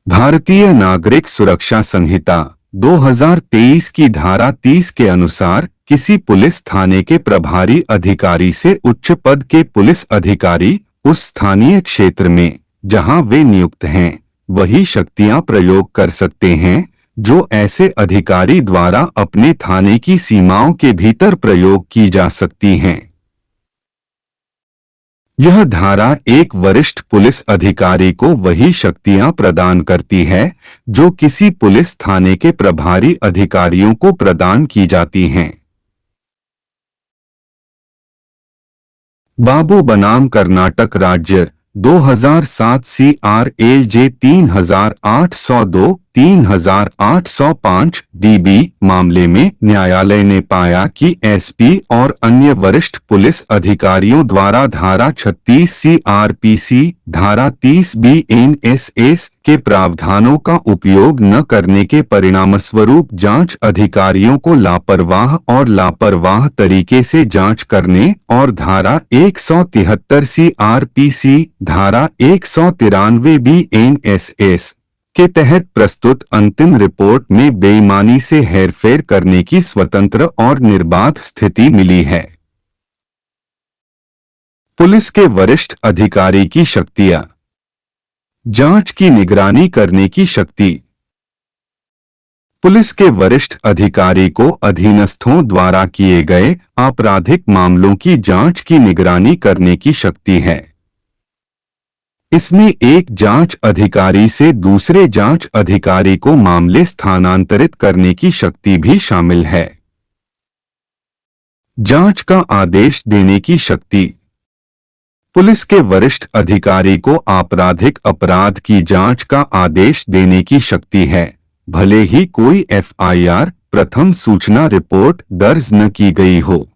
भारतीय नागरिक सुरक्षा संहिता 2023 की धारा 30 के अनुसार किसी पुलिस थाने के प्रभारी अधिकारी से उच्च पद के पुलिस अधिकारी उस स्थानीय क्षेत्र में जहां वे नियुक्त हैं वही शक्तियां प्रयोग कर सकते हैं जो ऐसे अधिकारी द्वारा अपने थाने की सीमाओं के भीतर प्रयोग की जा सकती हैं। यह धारा एक वरिष्ठ पुलिस अधिकारी को वही शक्तियां प्रदान करती है जो किसी पुलिस थाने के प्रभारी अधिकारियों को प्रदान की जाती हैं। बाबू बनाम कर्नाटक राज्य 2007 CRLJ 3802 3805 DB मामले में न्यायालय ने पाया कि एसपी और अन्य वरिष्ठ पुलिस अधिकारियों द्वारा धारा 36 CRPC धारा 30 BNSS के प्रावधानों का उपयोग न करने के परिणामस्वरूप जांच अधिकारियों को लापरवाह तरीके से जांच करने और धारा 173 CRPC धारा 193 BNSS के तहत प्रस्तुत अंतिम रिपोर्ट में बेईमानी से हेरफेर करने की स्वतंत्र और निर्बाध स्थिति मिली है। पुलिस के वरिष्ठ अधिकारी की शक्तियां। जांच की निगरानी करने की शक्ति। पुलिस के वरिष्ठ अधिकारी को अधीनस्थों द्वारा किए गए आपराधिक मामलों की जांच की निगरानी करने की शक्ति है। इसमें एक जांच अधिकारी से दूसरे जांच अधिकारी को मामले स्थानांतरित करने की शक्ति भी शामिल है। जांच का आदेश देने की शक्ति। पुलिस के वरिष्ठ अधिकारी को आपराधिक अपराध की जांच का आदेश देने की शक्ति है, भले ही कोई एफआईआर प्रथम सूचना रिपोर्ट दर्ज न की गई हो।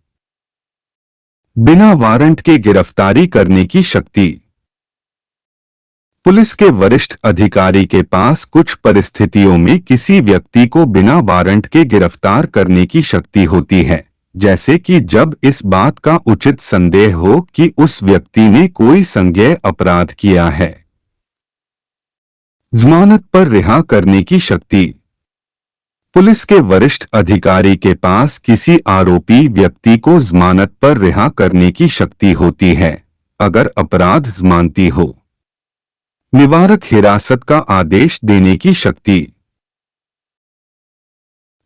बिना वारंट के गिरफ्तारी करने की शक्ति। पुलिस के वरिष्ठ अधिकारी के पास कुछ परिस्थितियों में किसी व्यक्ति को बिना वारंट के गिरफ्तार करने की शक्ति होती है, जैसे कि जब इस बात का उचित संदेह हो कि उस व्यक्ति ने कोई संज्ञेय अपराध किया है। जमानत पर रिहा करने की शक्ति। पुलिस के वरिष्ठ अधिकारी के पास किसी आरोपी व्यक्ति को जमानत पर रिहा करने की शक्ति होती है अगर अपराध जमानती हो। निवारक हिरासत का आदेश देने की शक्ति।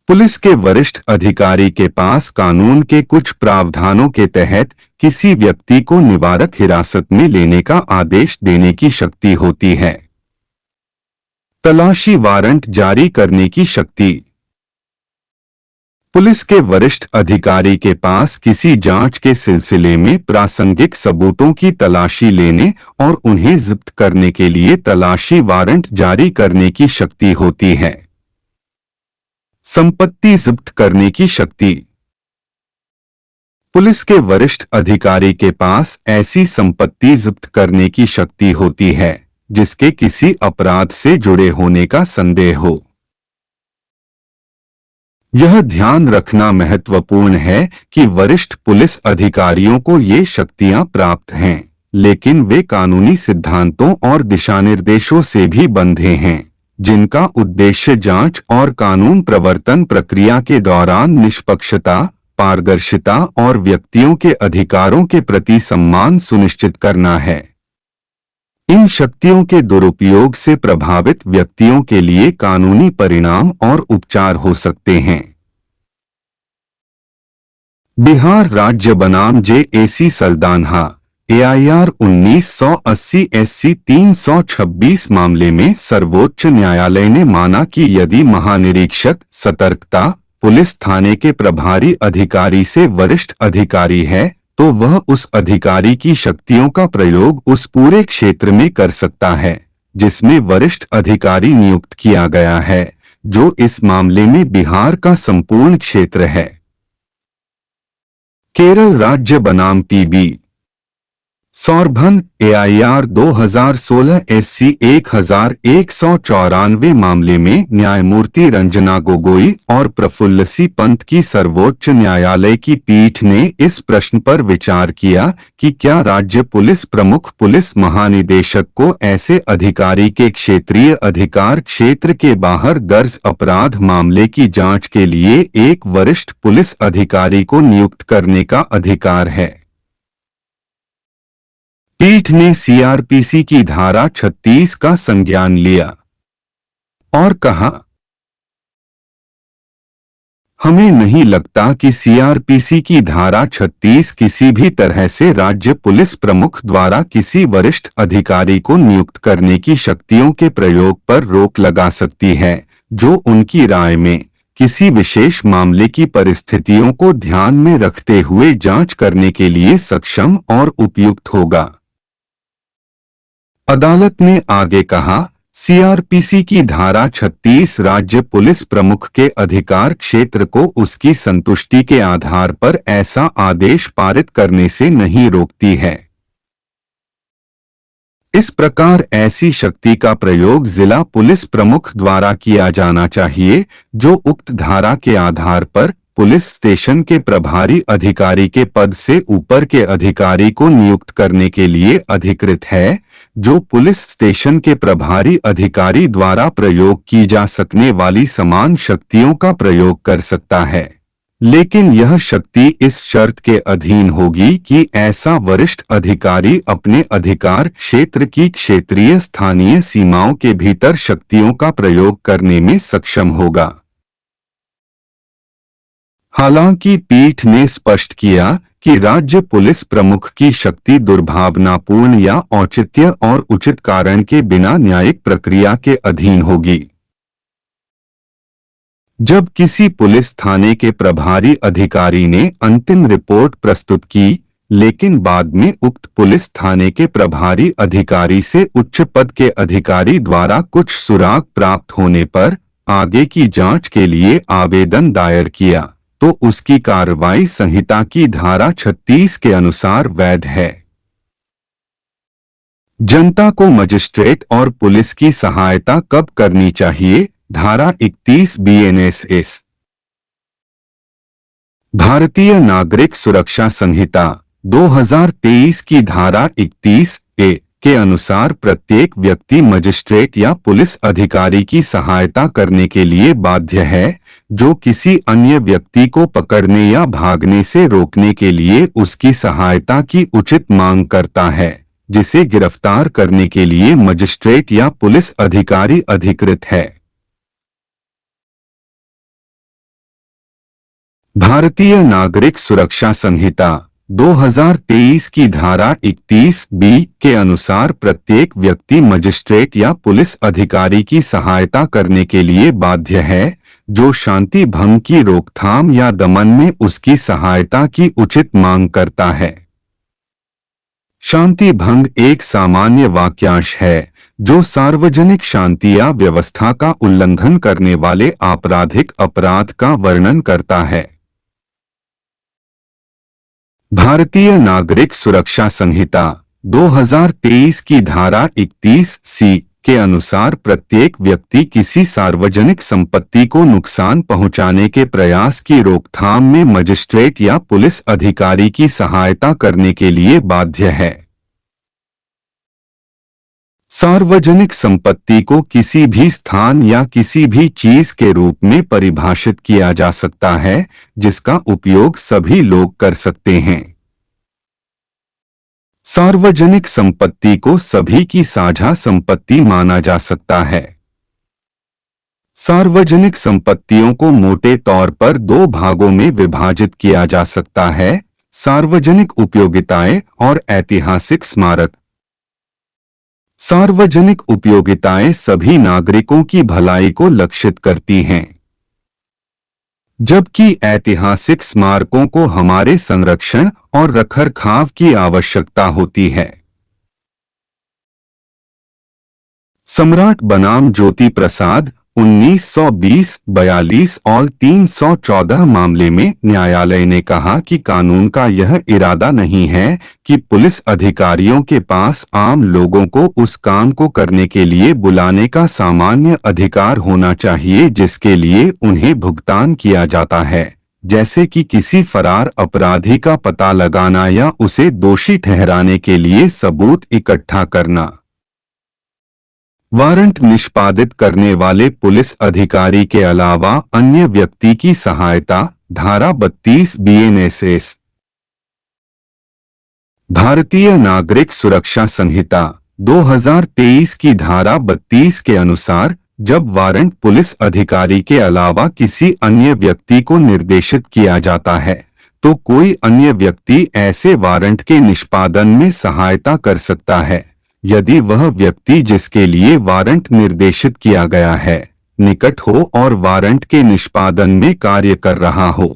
पुलिस के वरिष्ठ अधिकारी के पास कानून के कुछ प्रावधानों के तहत किसी व्यक्ति को निवारक हिरासत में लेने का आदेश देने की शक्ति होती है। तलाशी वारंट जारी करने की शक्ति। पुलिस के वरिष्ठ अधिकारी के पास किसी जांच के सिलसिले में प्रासंगिक सबूतों की तलाशी लेने और उन्हें जब्त करने के लिए तलाशी वारंट जारी करने की शक्ति होती है। संपत्ति जब्त करने की शक्ति। पुलिस के वरिष्ठ अधिकारी के पास ऐसी संपत्ति जब्त करने की शक्ति होती है जिसके किसी अपराध से जुड़े होने का संदेह हो। यह ध्यान रखना महत्वपूर्ण है कि वरिष्ठ पुलिस अधिकारियों को ये शक्तियां प्राप्त हैं, लेकिन वे कानूनी सिद्धांतों और दिशानिर्देशों से भी बंधे हैं, जिनका उद्देश्य जांच और कानून प्रवर्तन प्रक्रिया के दौरान निष्पक्षता, पारदर्शिता और व्यक्तियों के अधिकारों के प्रति सम्मान सुनिश्चित करना है। इन शक्तियों के दुरुपयोग से प्रभावित व्यक्तियों के लिए कानूनी परिणाम और उपचार हो सकते हैं। बिहार राज्य बनाम JAC सल्दानहा AIR 1980 SC 326 मामले में सर्वोच्च न्यायालय ने माना कि यदि महानिरीक्षक सतर्कता पुलिस थाने के प्रभारी अधिकारी से वरिष्ठ अधिकारी है तो वह उस अधिकारी की शक्तियों का प्रयोग उस पूरे क्षेत्र में कर सकता है जिसमें वरिष्ठ अधिकारी नियुक्त किया गया है, जो इस मामले में बिहार का संपूर्ण क्षेत्र है। केरल राज्य बनाम पीबी सौरभन AIR 2016 SC 1194 मामले में न्यायमूर्ति रंजना गोगोई और प्रफुल्ल सी पंत की सर्वोच्च न्यायालय की पीठ ने इस प्रश्न पर विचार किया कि क्या राज्य पुलिस प्रमुख पुलिस महानिदेशक को ऐसे अधिकारी के क्षेत्रीय अधिकार क्षेत्र के बाहर दर्ज अपराध मामले की जांच के लिए एक वरिष्ठ पुलिस अधिकारी को नियुक्त करने का अधिकार है। पीठ ने CRPC की धारा 36 का संज्ञान लिया और कहा, हमें नहीं लगता कि CRPC की धारा 36 किसी भी तरह से राज्य पुलिस प्रमुख द्वारा किसी वरिष्ठ अधिकारी को नियुक्त करने की शक्तियों के प्रयोग पर रोक लगा सकती है, जो उनकी राय में किसी विशेष मामले की परिस्थितियों को ध्यान में रखते हुए जांच करने के लिए सक्षम और उपयुक्त होगा। अदालत ने आगे कहा, CRPC की धारा 36 राज्य पुलिस प्रमुख के अधिकार क्षेत्र को उसकी संतुष्टि के आधार पर ऐसा आदेश पारित करने से नहीं रोकती है। इस प्रकार ऐसी शक्ति का प्रयोग जिला पुलिस प्रमुख द्वारा किया जाना चाहिए, जो उक्त धारा के आधार पर पुलिस स्टेशन के प्रभारी अधिकारी के पद से ऊपर के अधिकारी को नियुक्त करने के लिए अधिकृत है, जो पुलिस स्टेशन के प्रभारी अधिकारी द्वारा प्रयोग की जा सकने वाली समान शक्तियों का प्रयोग कर सकता है, लेकिन यह शक्ति इस शर्त के अधीन होगी कि ऐसा वरिष्ठ अधिकारी अपने अधिकार क्षेत्र की क्षेत्रीय स्थानीय सीमाओं के भीतर शक्तियों का प्रयोग करने में सक्षम होगा। हालांकि पीठ ने स्पष्ट किया कि राज्य पुलिस प्रमुख की शक्ति दुर्भावनापूर्ण या औचित्य और उचित कारण के बिना न्यायिक प्रक्रिया के अधीन होगी। जब किसी पुलिस थाने के प्रभारी अधिकारी ने अंतिम रिपोर्ट प्रस्तुत की, लेकिन बाद में उक्त पुलिस थाने के प्रभारी अधिकारी से उच्च पद के अधिकारी द्वारा कुछ सुराग प्राप्त होने पर आगे की जांच के लिए आवेदन दायर किया, तो उसकी कार्रवाई संहिता की धारा 36 के अनुसार वैध है। जनता को मजिस्ट्रेट और पुलिस की सहायता कब करनी चाहिए? धारा 31 BNSS भारतीय नागरिक सुरक्षा संहिता 2023 की धारा 31A के अनुसार प्रत्येक व्यक्ति मजिस्ट्रेट या पुलिस अधिकारी की सहायता करने के लिए बाध्य है, जो किसी अन्य व्यक्ति को पकड़ने या भागने से रोकने के लिए उसकी सहायता की उचित मांग करता है, जिसे गिरफ्तार करने के लिए मजिस्ट्रेट या पुलिस अधिकारी अधिकृत है। भारतीय नागरिक सुरक्षा संहिता 2023 की धारा 31B के अनुसार प्रत्येक व्यक्ति मजिस्ट्रेट या पुलिस अधिकारी की सहायता करने के लिए बाध्य है, जो शांति भंग की रोकथाम या दमन में उसकी सहायता की उचित मांग करता है। शांति भंग एक सामान्य वाक्यांश है जो सार्वजनिक शांति या व्यवस्था का उल्लंघन करने वाले आपराधिक अपराध का वर्णन करता है। भारतीय नागरिक सुरक्षा संहिता 2023 की धारा 31C के अनुसार प्रत्येक व्यक्ति किसी सार्वजनिक संपत्ति को नुकसान पहुंचाने के प्रयास की रोकथाम में मजिस्ट्रेट या पुलिस अधिकारी की सहायता करने के लिए बाध्य है। सार्वजनिक संपत्ति को किसी भी स्थान या किसी भी चीज के रूप में परिभाषित किया जा सकता है जिसका उपयोग सभी लोग कर सकते हैं। सार्वजनिक संपत्ति को सभी की साझा संपत्ति माना जा सकता है। सार्वजनिक संपत्तियों को मोटे तौर पर दो भागों में विभाजित किया जा सकता है: सार्वजनिक उपयोगिताएं और ऐतिहासिक स्मारक। सार्वजनिक उपयोगिताएं सभी नागरिकों की भलाई को लक्षित करती हैं, जबकि ऐतिहासिक स्मारकों को हमारे संरक्षण और रखरखाव की आवश्यकता होती है। सम्राट बनाम ज्योति प्रसाद 1920, 42 और 314 मामले में न्यायालय ने कहा कि कानून का यह इरादा नहीं है कि पुलिस अधिकारियों के पास आम लोगों को उस काम को करने के लिए बुलाने का सामान्य अधिकार होना चाहिए जिसके लिए उन्हें भुगतान किया जाता है, जैसे कि किसी फरार अपराधी का पता लगाना या उसे दोषी ठहराने के लिए सबूत इकट्ठा करना। वारंट निष्पादित करने वाले पुलिस अधिकारी के अलावा अन्य व्यक्ति की सहायता, धारा 32 बीएनएसएस। भारतीय नागरिक सुरक्षा संहिता 2023 की धारा 32 के अनुसार जब वारंट पुलिस अधिकारी के अलावा किसी अन्य व्यक्ति को निर्देशित किया जाता है तो कोई अन्य व्यक्ति ऐसे वारंट के निष्पादन में सहायता कर सकता है यदि वह व्यक्ति जिसके लिए वारंट निर्देशित किया गया है निकट हो और वारंट के निष्पादन में कार्य कर रहा हो।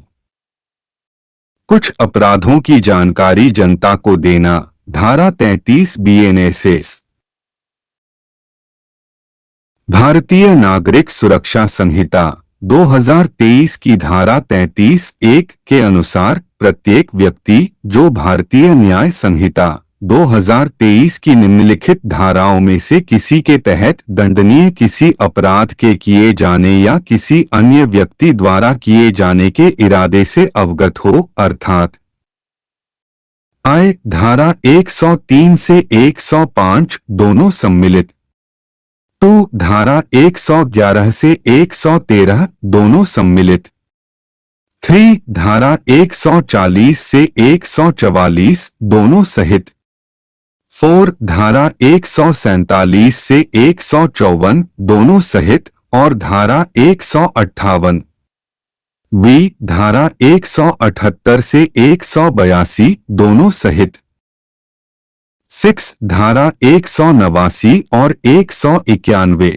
कुछ अपराधों की जानकारी जनता को देना, धारा 33 बीएनएसएस। भारतीय नागरिक सुरक्षा संहिता 2023 की धारा 33(1) के अनुसार प्रत्येक व्यक्ति जो भारतीय न्याय संहिता 2023 की निम्नलिखित धाराओं में से किसी के तहत दंडनीय किसी अपराध के किए जाने या किसी अन्य व्यक्ति द्वारा किए जाने के इरादे से अवगत हो, अर्थात आय, धारा 103 से 105 दोनों सम्मिलित, टू, धारा 111 से 113 दोनों सम्मिलित, 3, धारा 140 से 144 दोनों सहित, 4, धारा 147 से 154 दोनों सहित और धारा 158, बी, धारा 178 से 182 दोनों सहित, 6, धारा 189 और 191,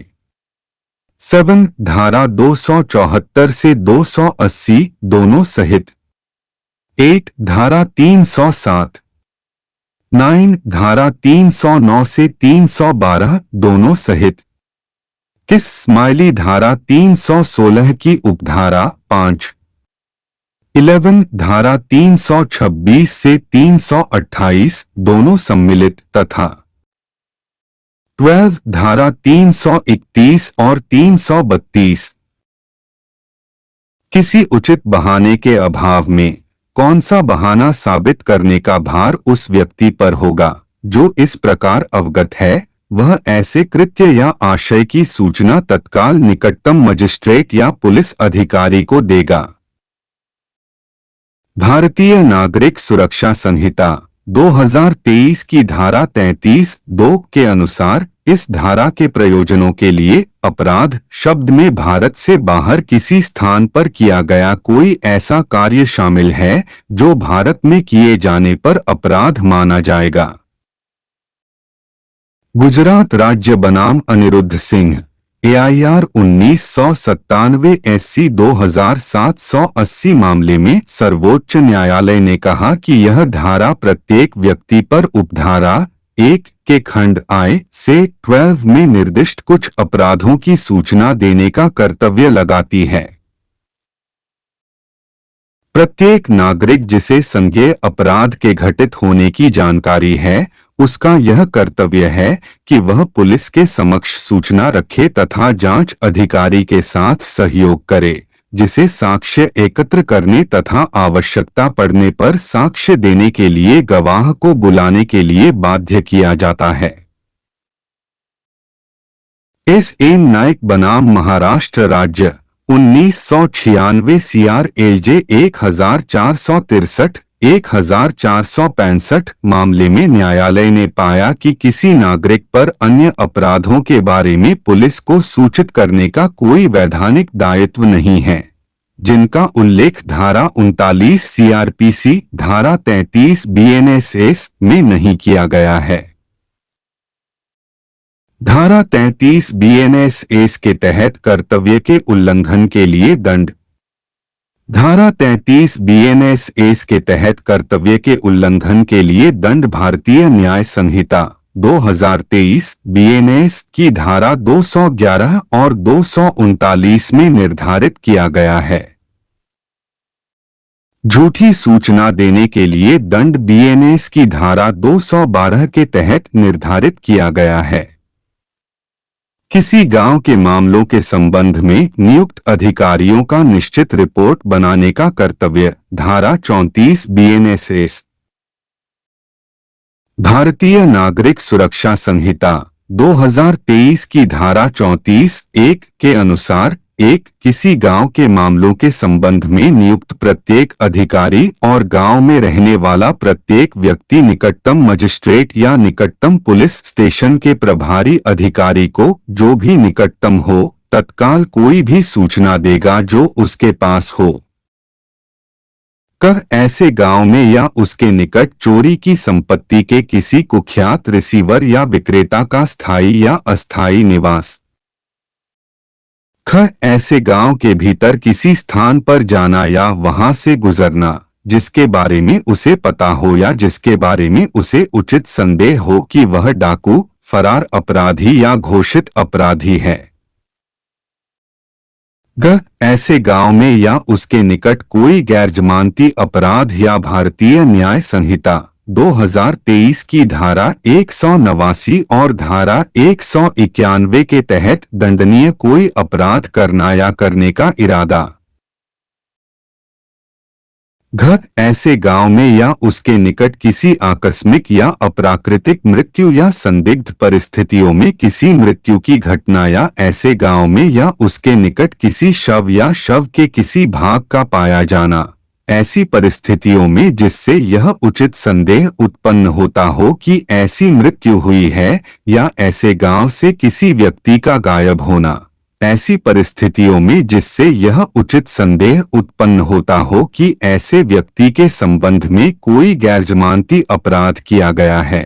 7, धारा 274 से 280 दोनों सहित, 8, धारा 307, 9, धारा 309 से 312 दोनों सहित, किस स्माइली धारा 316 की उपधारा 5, 11, धारा 326 से 328 दोनों सम्मिलित तथा 12, धारा 331 और 332। किसी उचित बहाने के अभाव में कौन सा बहाना साबित करने का भार उस व्यक्ति पर होगा जो इस प्रकार अवगत है, वह ऐसे कृत्य या आशय की सूचना तत्काल निकटतम मजिस्ट्रेट या पुलिस अधिकारी को देगा। भारतीय नागरिक सुरक्षा संहिता 2023 की धारा 33(2) के अनुसार इस धारा के प्रयोजनों के लिए अपराध शब्द में भारत से बाहर किसी स्थान पर किया गया कोई ऐसा कार्य शामिल है जो भारत में किए जाने पर अपराध माना जाएगा। गुजरात राज्य बनाम अनिरुद्ध सिंह, AIR 1997 SC 2780 मामले में सर्वोच्च न्यायालय ने कहा कि यह धारा प्रत्येक व्यक्ति पर उपधारा 1 के खंड I से 12 में निर्दिष्ट कुछ अपराधों की सूचना देने का कर्तव्य लगाती है। प्रत्येक नागरिक जिसे संज्ञेय अपराध के घटित होने की जानकारी है, उसका यह कर्तव्य है कि वह पुलिस के समक्ष सूचना रखे तथा जांच अधिकारी के साथ सहयोग करे, जिसे साक्ष्य एकत्र करने तथा आवश्यकता पड़ने पर साक्ष्य देने के लिए गवाह को बुलाने के लिए बाध्य किया जाता है। S.A. नाइक बनाम महाराष्ट्र राज्य 1996 CRLJ 1463 1465 मामले में न्यायालय ने पाया कि किसी नागरिक पर अन्य अपराधों के बारे में पुलिस को सूचित करने का कोई वैधानिक दायित्व नहीं है, जिनका उल्लेख धारा 39 CRPC, धारा 33 BNSS में नहीं किया गया है। धारा 33 BNSS के तहत कर्तव्य के उल्लंघन के लिए दंड। धारा 33 BNSS के तहत कर्तव्य के उल्लंघन के लिए दंड भारतीय न्याय संहिता 2023 बीएनएस की धारा 211 और 239 में निर्धारित किया गया है। झूठी सूचना देने के लिए दंड बीएनएस की धारा 212 के तहत निर्धारित किया गया है। किसी गांव के मामलों के संबंध में नियुक्त अधिकारियों का निश्चित रिपोर्ट बनाने का कर्तव्य, धारा 34 बीएनएस। भारतीय नागरिक सुरक्षा संहिता 2023 की धारा 34(1) के अनुसार किसी गांव के मामलों के संबंध में नियुक्त प्रत्येक अधिकारी और गांव में रहने वाला प्रत्येक व्यक्ति निकटतम मजिस्ट्रेट या निकटतम पुलिस स्टेशन के प्रभारी अधिकारी को जो भी निकटतम हो तत्काल कोई भी सूचना देगा जो उसके पास हो। ऐसे गांव में या उसके निकट चोरी की संपत्ति के किसी कुख्यात रिसीवर या विक्रेता का स्थायी या अस्थायी निवास। ऐसे गांव के भीतर किसी स्थान पर जाना या वहां से गुजरना जिसके बारे में उसे पता हो या जिसके बारे में उसे उचित संदेह हो कि वह डाकू, फरार अपराधी या घोषित अपराधी है। ऐसे गांव में या उसके निकट कोई गैरजमानती अपराध या भारतीय न्याय संहिता 2023 की धारा 189 और धारा 191 के तहत दंडनीय कोई अपराध करना या करने का इरादा। ऐसे गांव में या उसके निकट किसी आकस्मिक या अप्राकृतिक मृत्यु या संदिग्ध परिस्थितियों में किसी मृत्यु की घटना या ऐसे गांव में या उसके निकट किसी शव या शव के किसी भाग का पाया जाना, ऐसी परिस्थितियों में जिससे यह उचित संदेह उत्पन्न होता हो कि ऐसी मृत्यु हुई है, या ऐसे गांव से किसी व्यक्ति का गायब होना, ऐसी परिस्थितियों में जिससे यह उचित संदेह उत्पन्न होता हो कि ऐसे व्यक्ति के संबंध में कोई गैरजमानती अपराध किया गया है।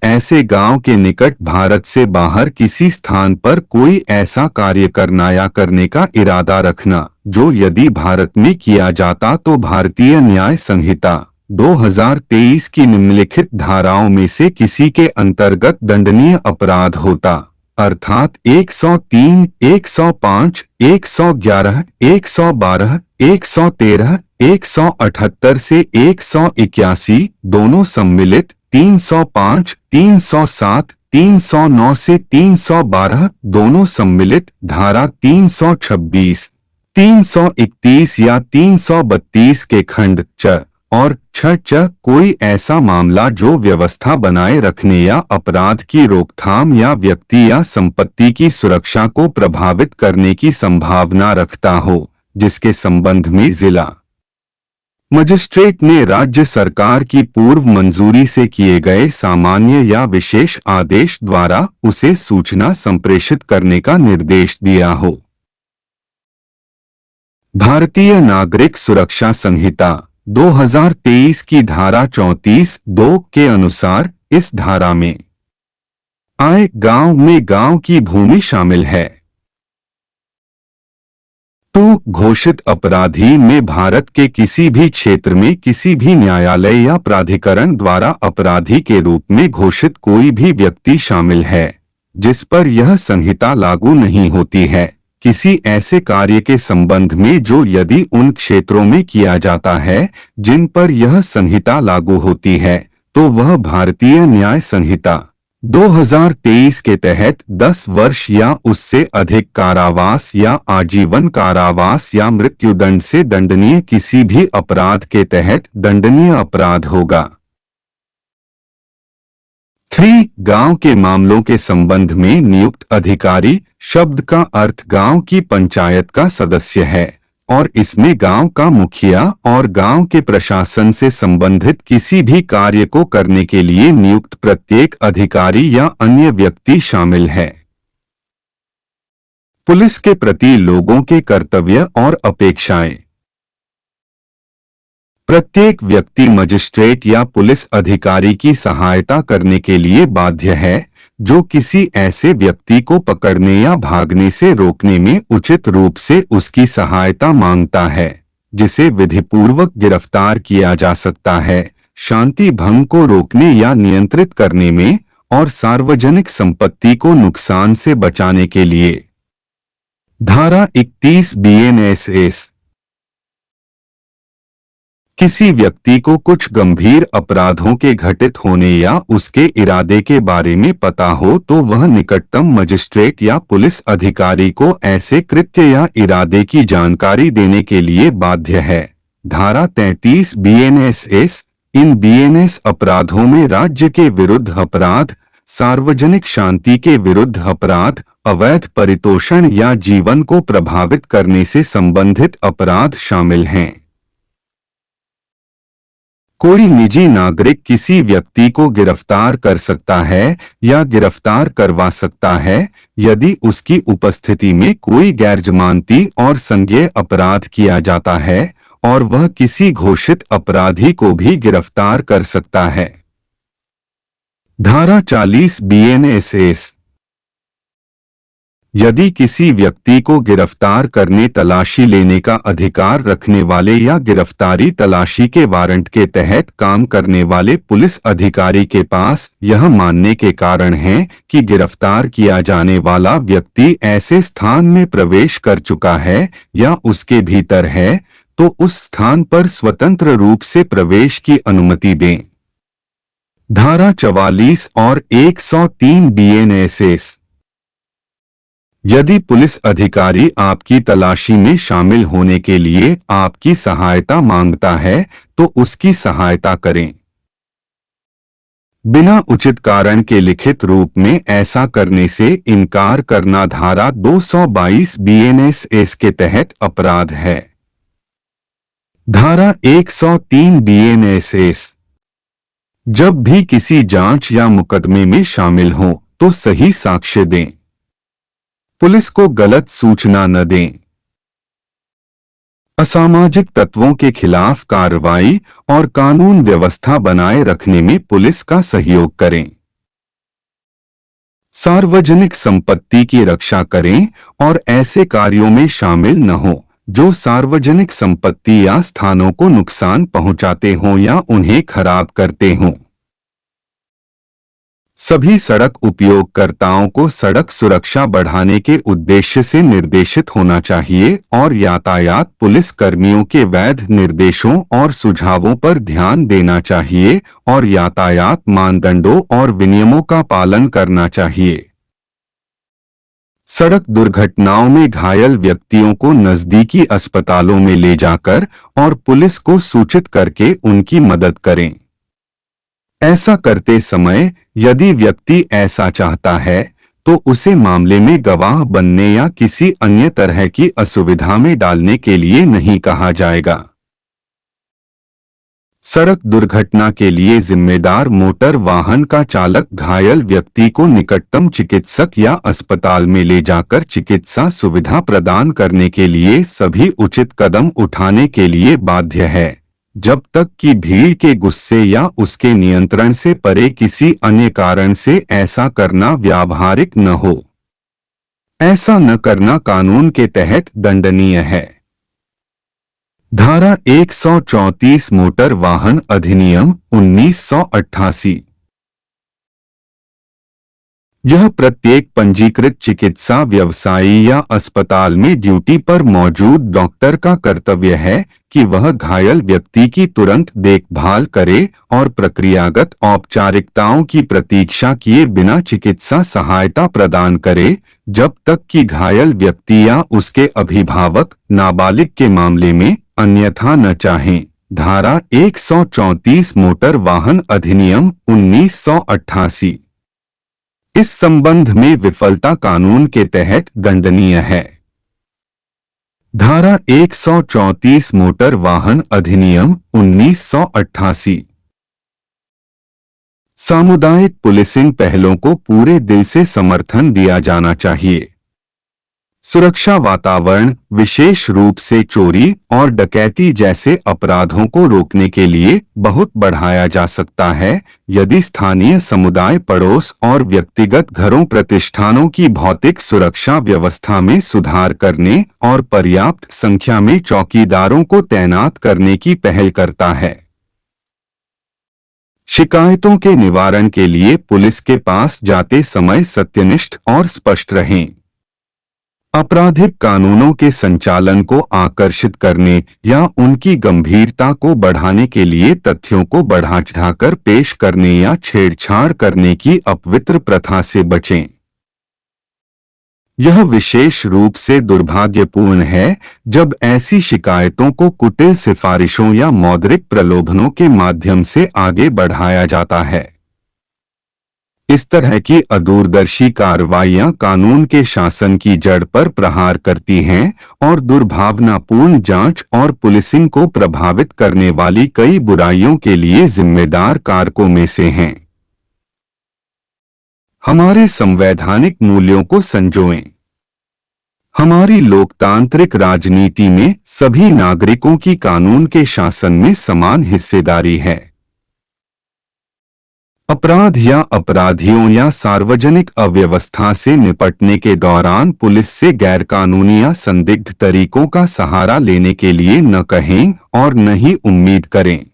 ऐसे गांव के निकट भारत से बाहर किसी स्थान पर कोई ऐसा कार्य करना या करने का इरादा रखना जो यदि भारत में किया जाता तो भारतीय न्याय संहिता 2023 की निम्नलिखित धाराओं में से किसी के अंतर्गत दंडनीय अपराध होता, अर्थात 103, 105, 111, 112, 113, 178 से 181 दोनों सम्मिलित, 305, 307, 309 से 312 दोनों सम्मिलित, धारा 326, 331 या 332 के खंड च और च कोई ऐसा मामला जो व्यवस्था बनाए रखने या अपराध की रोकथाम या व्यक्ति या संपत्ति की सुरक्षा को प्रभावित करने की संभावना रखता हो, जिसके संबंध में जिला मजिस्ट्रेट ने राज्य सरकार की पूर्व मंजूरी से किए गए सामान्य या विशेष आदेश द्वारा उसे सूचना संप्रेषित करने का निर्देश दिया हो। भारतीय नागरिक सुरक्षा संहिता 2023 की धारा 34(2) के अनुसार इस धारा में आए गांव में गांव की भूमि शामिल है। तो घोषित अपराधी में भारत के किसी भी क्षेत्र में किसी भी न्यायालय या प्राधिकरण द्वारा अपराधी के रूप में घोषित कोई भी व्यक्ति शामिल है जिस पर यह संहिता लागू नहीं होती है, किसी ऐसे कार्य के संबंध में जो यदि उन क्षेत्रों में किया जाता है जिन पर यह संहिता लागू होती है तो वह भारतीय न्याय संहिता 2023 के तहत 10 वर्ष या उससे अधिक कारावास या आजीवन कारावास या मृत्युदंड से दंडनीय किसी भी अपराध के तहत दंडनीय अपराध होगा। 3. गांव के मामलों के संबंध में नियुक्त अधिकारी शब्द का अर्थ गांव की पंचायत का सदस्य है और इसमें गांव का मुखिया और गांव के प्रशासन से संबंधित किसी भी कार्य को करने के लिए नियुक्त प्रत्येक अधिकारी या अन्य व्यक्ति शामिल है। पुलिस के प्रति लोगों के कर्तव्य और अपेक्षाएं। प्रत्येक व्यक्ति मजिस्ट्रेट या पुलिस अधिकारी की सहायता करने के लिए बाध्य है जो किसी ऐसे व्यक्ति को पकड़ने या भागने से रोकने में उचित रूप से उसकी सहायता मांगता है, जिसे विधिपूर्वक गिरफ्तार किया जा सकता है, शांति भंग को रोकने या नियंत्रित करने में और सार्वजनिक संपत्ति को नुकसान से बचाने के लिए। धारा 31 बीएनएसएस किसी व्यक्ति को कुछ गंभीर अपराधों के घटित होने या उसके इरादे के बारे में पता हो तो वह निकटतम मजिस्ट्रेट या पुलिस अधिकारी को ऐसे कृत्य या इरादे की जानकारी देने के लिए बाध्य है। धारा 33 बीएनएसएस इन बीएनएस अपराधों में राज्य के विरुद्ध अपराध, सार्वजनिक शांति के विरुद्ध अपराध, अवैध परितोषण या जीवन को प्रभावित करने से संबंधित अपराध शामिल हैं। कोई निजी नागरिक किसी व्यक्ति को गिरफ्तार कर सकता है या गिरफ्तार करवा सकता है यदि उसकी उपस्थिति में कोई गैरजमानती और संज्ञेय अपराध किया जाता है, और वह किसी घोषित अपराधी को भी गिरफ्तार कर सकता है। धारा 40 बीएनएसएस यदि किसी व्यक्ति को गिरफ्तार करने, तलाशी लेने का अधिकार रखने वाले या गिरफ्तारी तलाशी के वारंट के तहत काम करने वाले पुलिस अधिकारी के पास यह मानने के कारण है कि गिरफ्तार किया जाने वाला व्यक्ति ऐसे स्थान में प्रवेश कर चुका है या उसके भीतर है, तो उस स्थान पर स्वतंत्र रूप से प्रवेश की अनुमति दें। धारा 44 और 103 बीएनएसएस यदि पुलिस अधिकारी आपकी तलाशी में शामिल होने के लिए आपकी सहायता मांगता है तो उसकी सहायता करें। बिना उचित कारण के लिखित रूप में ऐसा करने से इनकार करना धारा 222 बीएनएसएस के तहत अपराध है। धारा 103 बीएनएसएस जब भी किसी जांच या मुकदमे में शामिल हो तो सही साक्ष्य दें, पुलिस को गलत सूचना न दें, असामाजिक तत्वों के खिलाफ कार्रवाई और कानून व्यवस्था बनाए रखने में पुलिस का सहयोग करें, सार्वजनिक संपत्ति की रक्षा करें और ऐसे कार्यों में शामिल न हो जो सार्वजनिक संपत्ति या स्थानों को नुकसान पहुंचाते हों या उन्हें खराब करते हों। सभी सड़क उपयोगकर्ताओं को सड़क सुरक्षा बढ़ाने के उद्देश्य से निर्देशित होना चाहिए और यातायात पुलिस कर्मियों के वैध निर्देशों और सुझावों पर ध्यान देना चाहिए और यातायात मानदंडों और विनियमों का पालन करना चाहिए। सड़क दुर्घटनाओं में घायल व्यक्तियों को नजदीकी अस्पतालों में ले जाकर और पुलिस को सूचित करके उनकी मदद करें। ऐसा करते समय यदि व्यक्ति ऐसा चाहता है तो उसे मामले में गवाह बनने या किसी अन्य तरह की असुविधा में डालने के लिए नहीं कहा जाएगा। सड़क दुर्घटना के लिए जिम्मेदार मोटर वाहन का चालक घायल व्यक्ति को निकटतम चिकित्सक या अस्पताल में ले जाकर चिकित्सा सुविधा प्रदान करने के लिए सभी उचित कदम उठाने के लिए बाध्य है, जब तक कि भीड़ के गुस्से या उसके नियंत्रण से परे किसी अन्य कारण से ऐसा करना व्यावहारिक न हो। ऐसा न करना कानून के तहत दंडनीय है। धारा 134 मोटर वाहन अधिनियम 1988 यह प्रत्येक पंजीकृत चिकित्सा व्यवसायी या अस्पताल में ड्यूटी पर मौजूद डॉक्टर का कर्तव्य है कि वह घायल व्यक्ति की तुरंत देखभाल करे और प्रक्रियागत औपचारिकताओं की प्रतीक्षा किए बिना चिकित्सा सहायता प्रदान करे जब तक कि घायल व्यक्ति या उसके अभिभावक नाबालिग के मामले में अन्यथा न चाहें। धारा 134 मोटर वाहन अधिनियम 1988 इस संबंध में विफलता कानून के तहत दंडनीय है। धारा 134 मोटर वाहन अधिनियम 1988 सामुदायिक पुलिसिंग पहलों को पूरे दिल से समर्थन दिया जाना चाहिए। सुरक्षा वातावरण विशेष रूप से चोरी और डकैती जैसे अपराधों को रोकने के लिए बहुत बढ़ाया जा सकता है यदि स्थानीय समुदाय पड़ोस और व्यक्तिगत घरों प्रतिष्ठानों की भौतिक सुरक्षा व्यवस्था में सुधार करने और पर्याप्त संख्या में चौकीदारों को तैनात करने की पहल करता है। शिकायतों के निवारण के लिए पुलिस के पास जाते समय सत्यनिष्ठ और स्पष्ट रहें। आपराधिक कानूनों के संचालन को आकर्षित करने या उनकी गंभीरता को बढ़ाने के लिए तथ्यों को बढ़ा चढ़ाकर पेश करने या छेड़छाड़ करने की अपवित्र प्रथा से बचें। यह विशेष रूप से दुर्भाग्यपूर्ण है जब ऐसी शिकायतों को कुटिल सिफारिशों या मौद्रिक प्रलोभनों के माध्यम से आगे बढ़ाया जाता है। इस तरह की अदूरदर्शी कार्रवाइयां कानून के शासन की जड़ पर प्रहार करती हैं और दुर्भावनापूर्ण जांच और पुलिसिंग को प्रभावित करने वाली कई बुराइयों के लिए जिम्मेदार कारकों में से हैं। हमारे संवैधानिक मूल्यों को संजोएं। हमारी लोकतांत्रिक राजनीति में सभी नागरिकों की कानून के शासन में समान हिस्सेदारी है। अपराध या अपराधियों या सार्वजनिक अव्यवस्था से निपटने के दौरान पुलिस से गैरकानूनी या संदिग्ध तरीकों का सहारा लेने के लिए न कहें और न ही उम्मीद करें।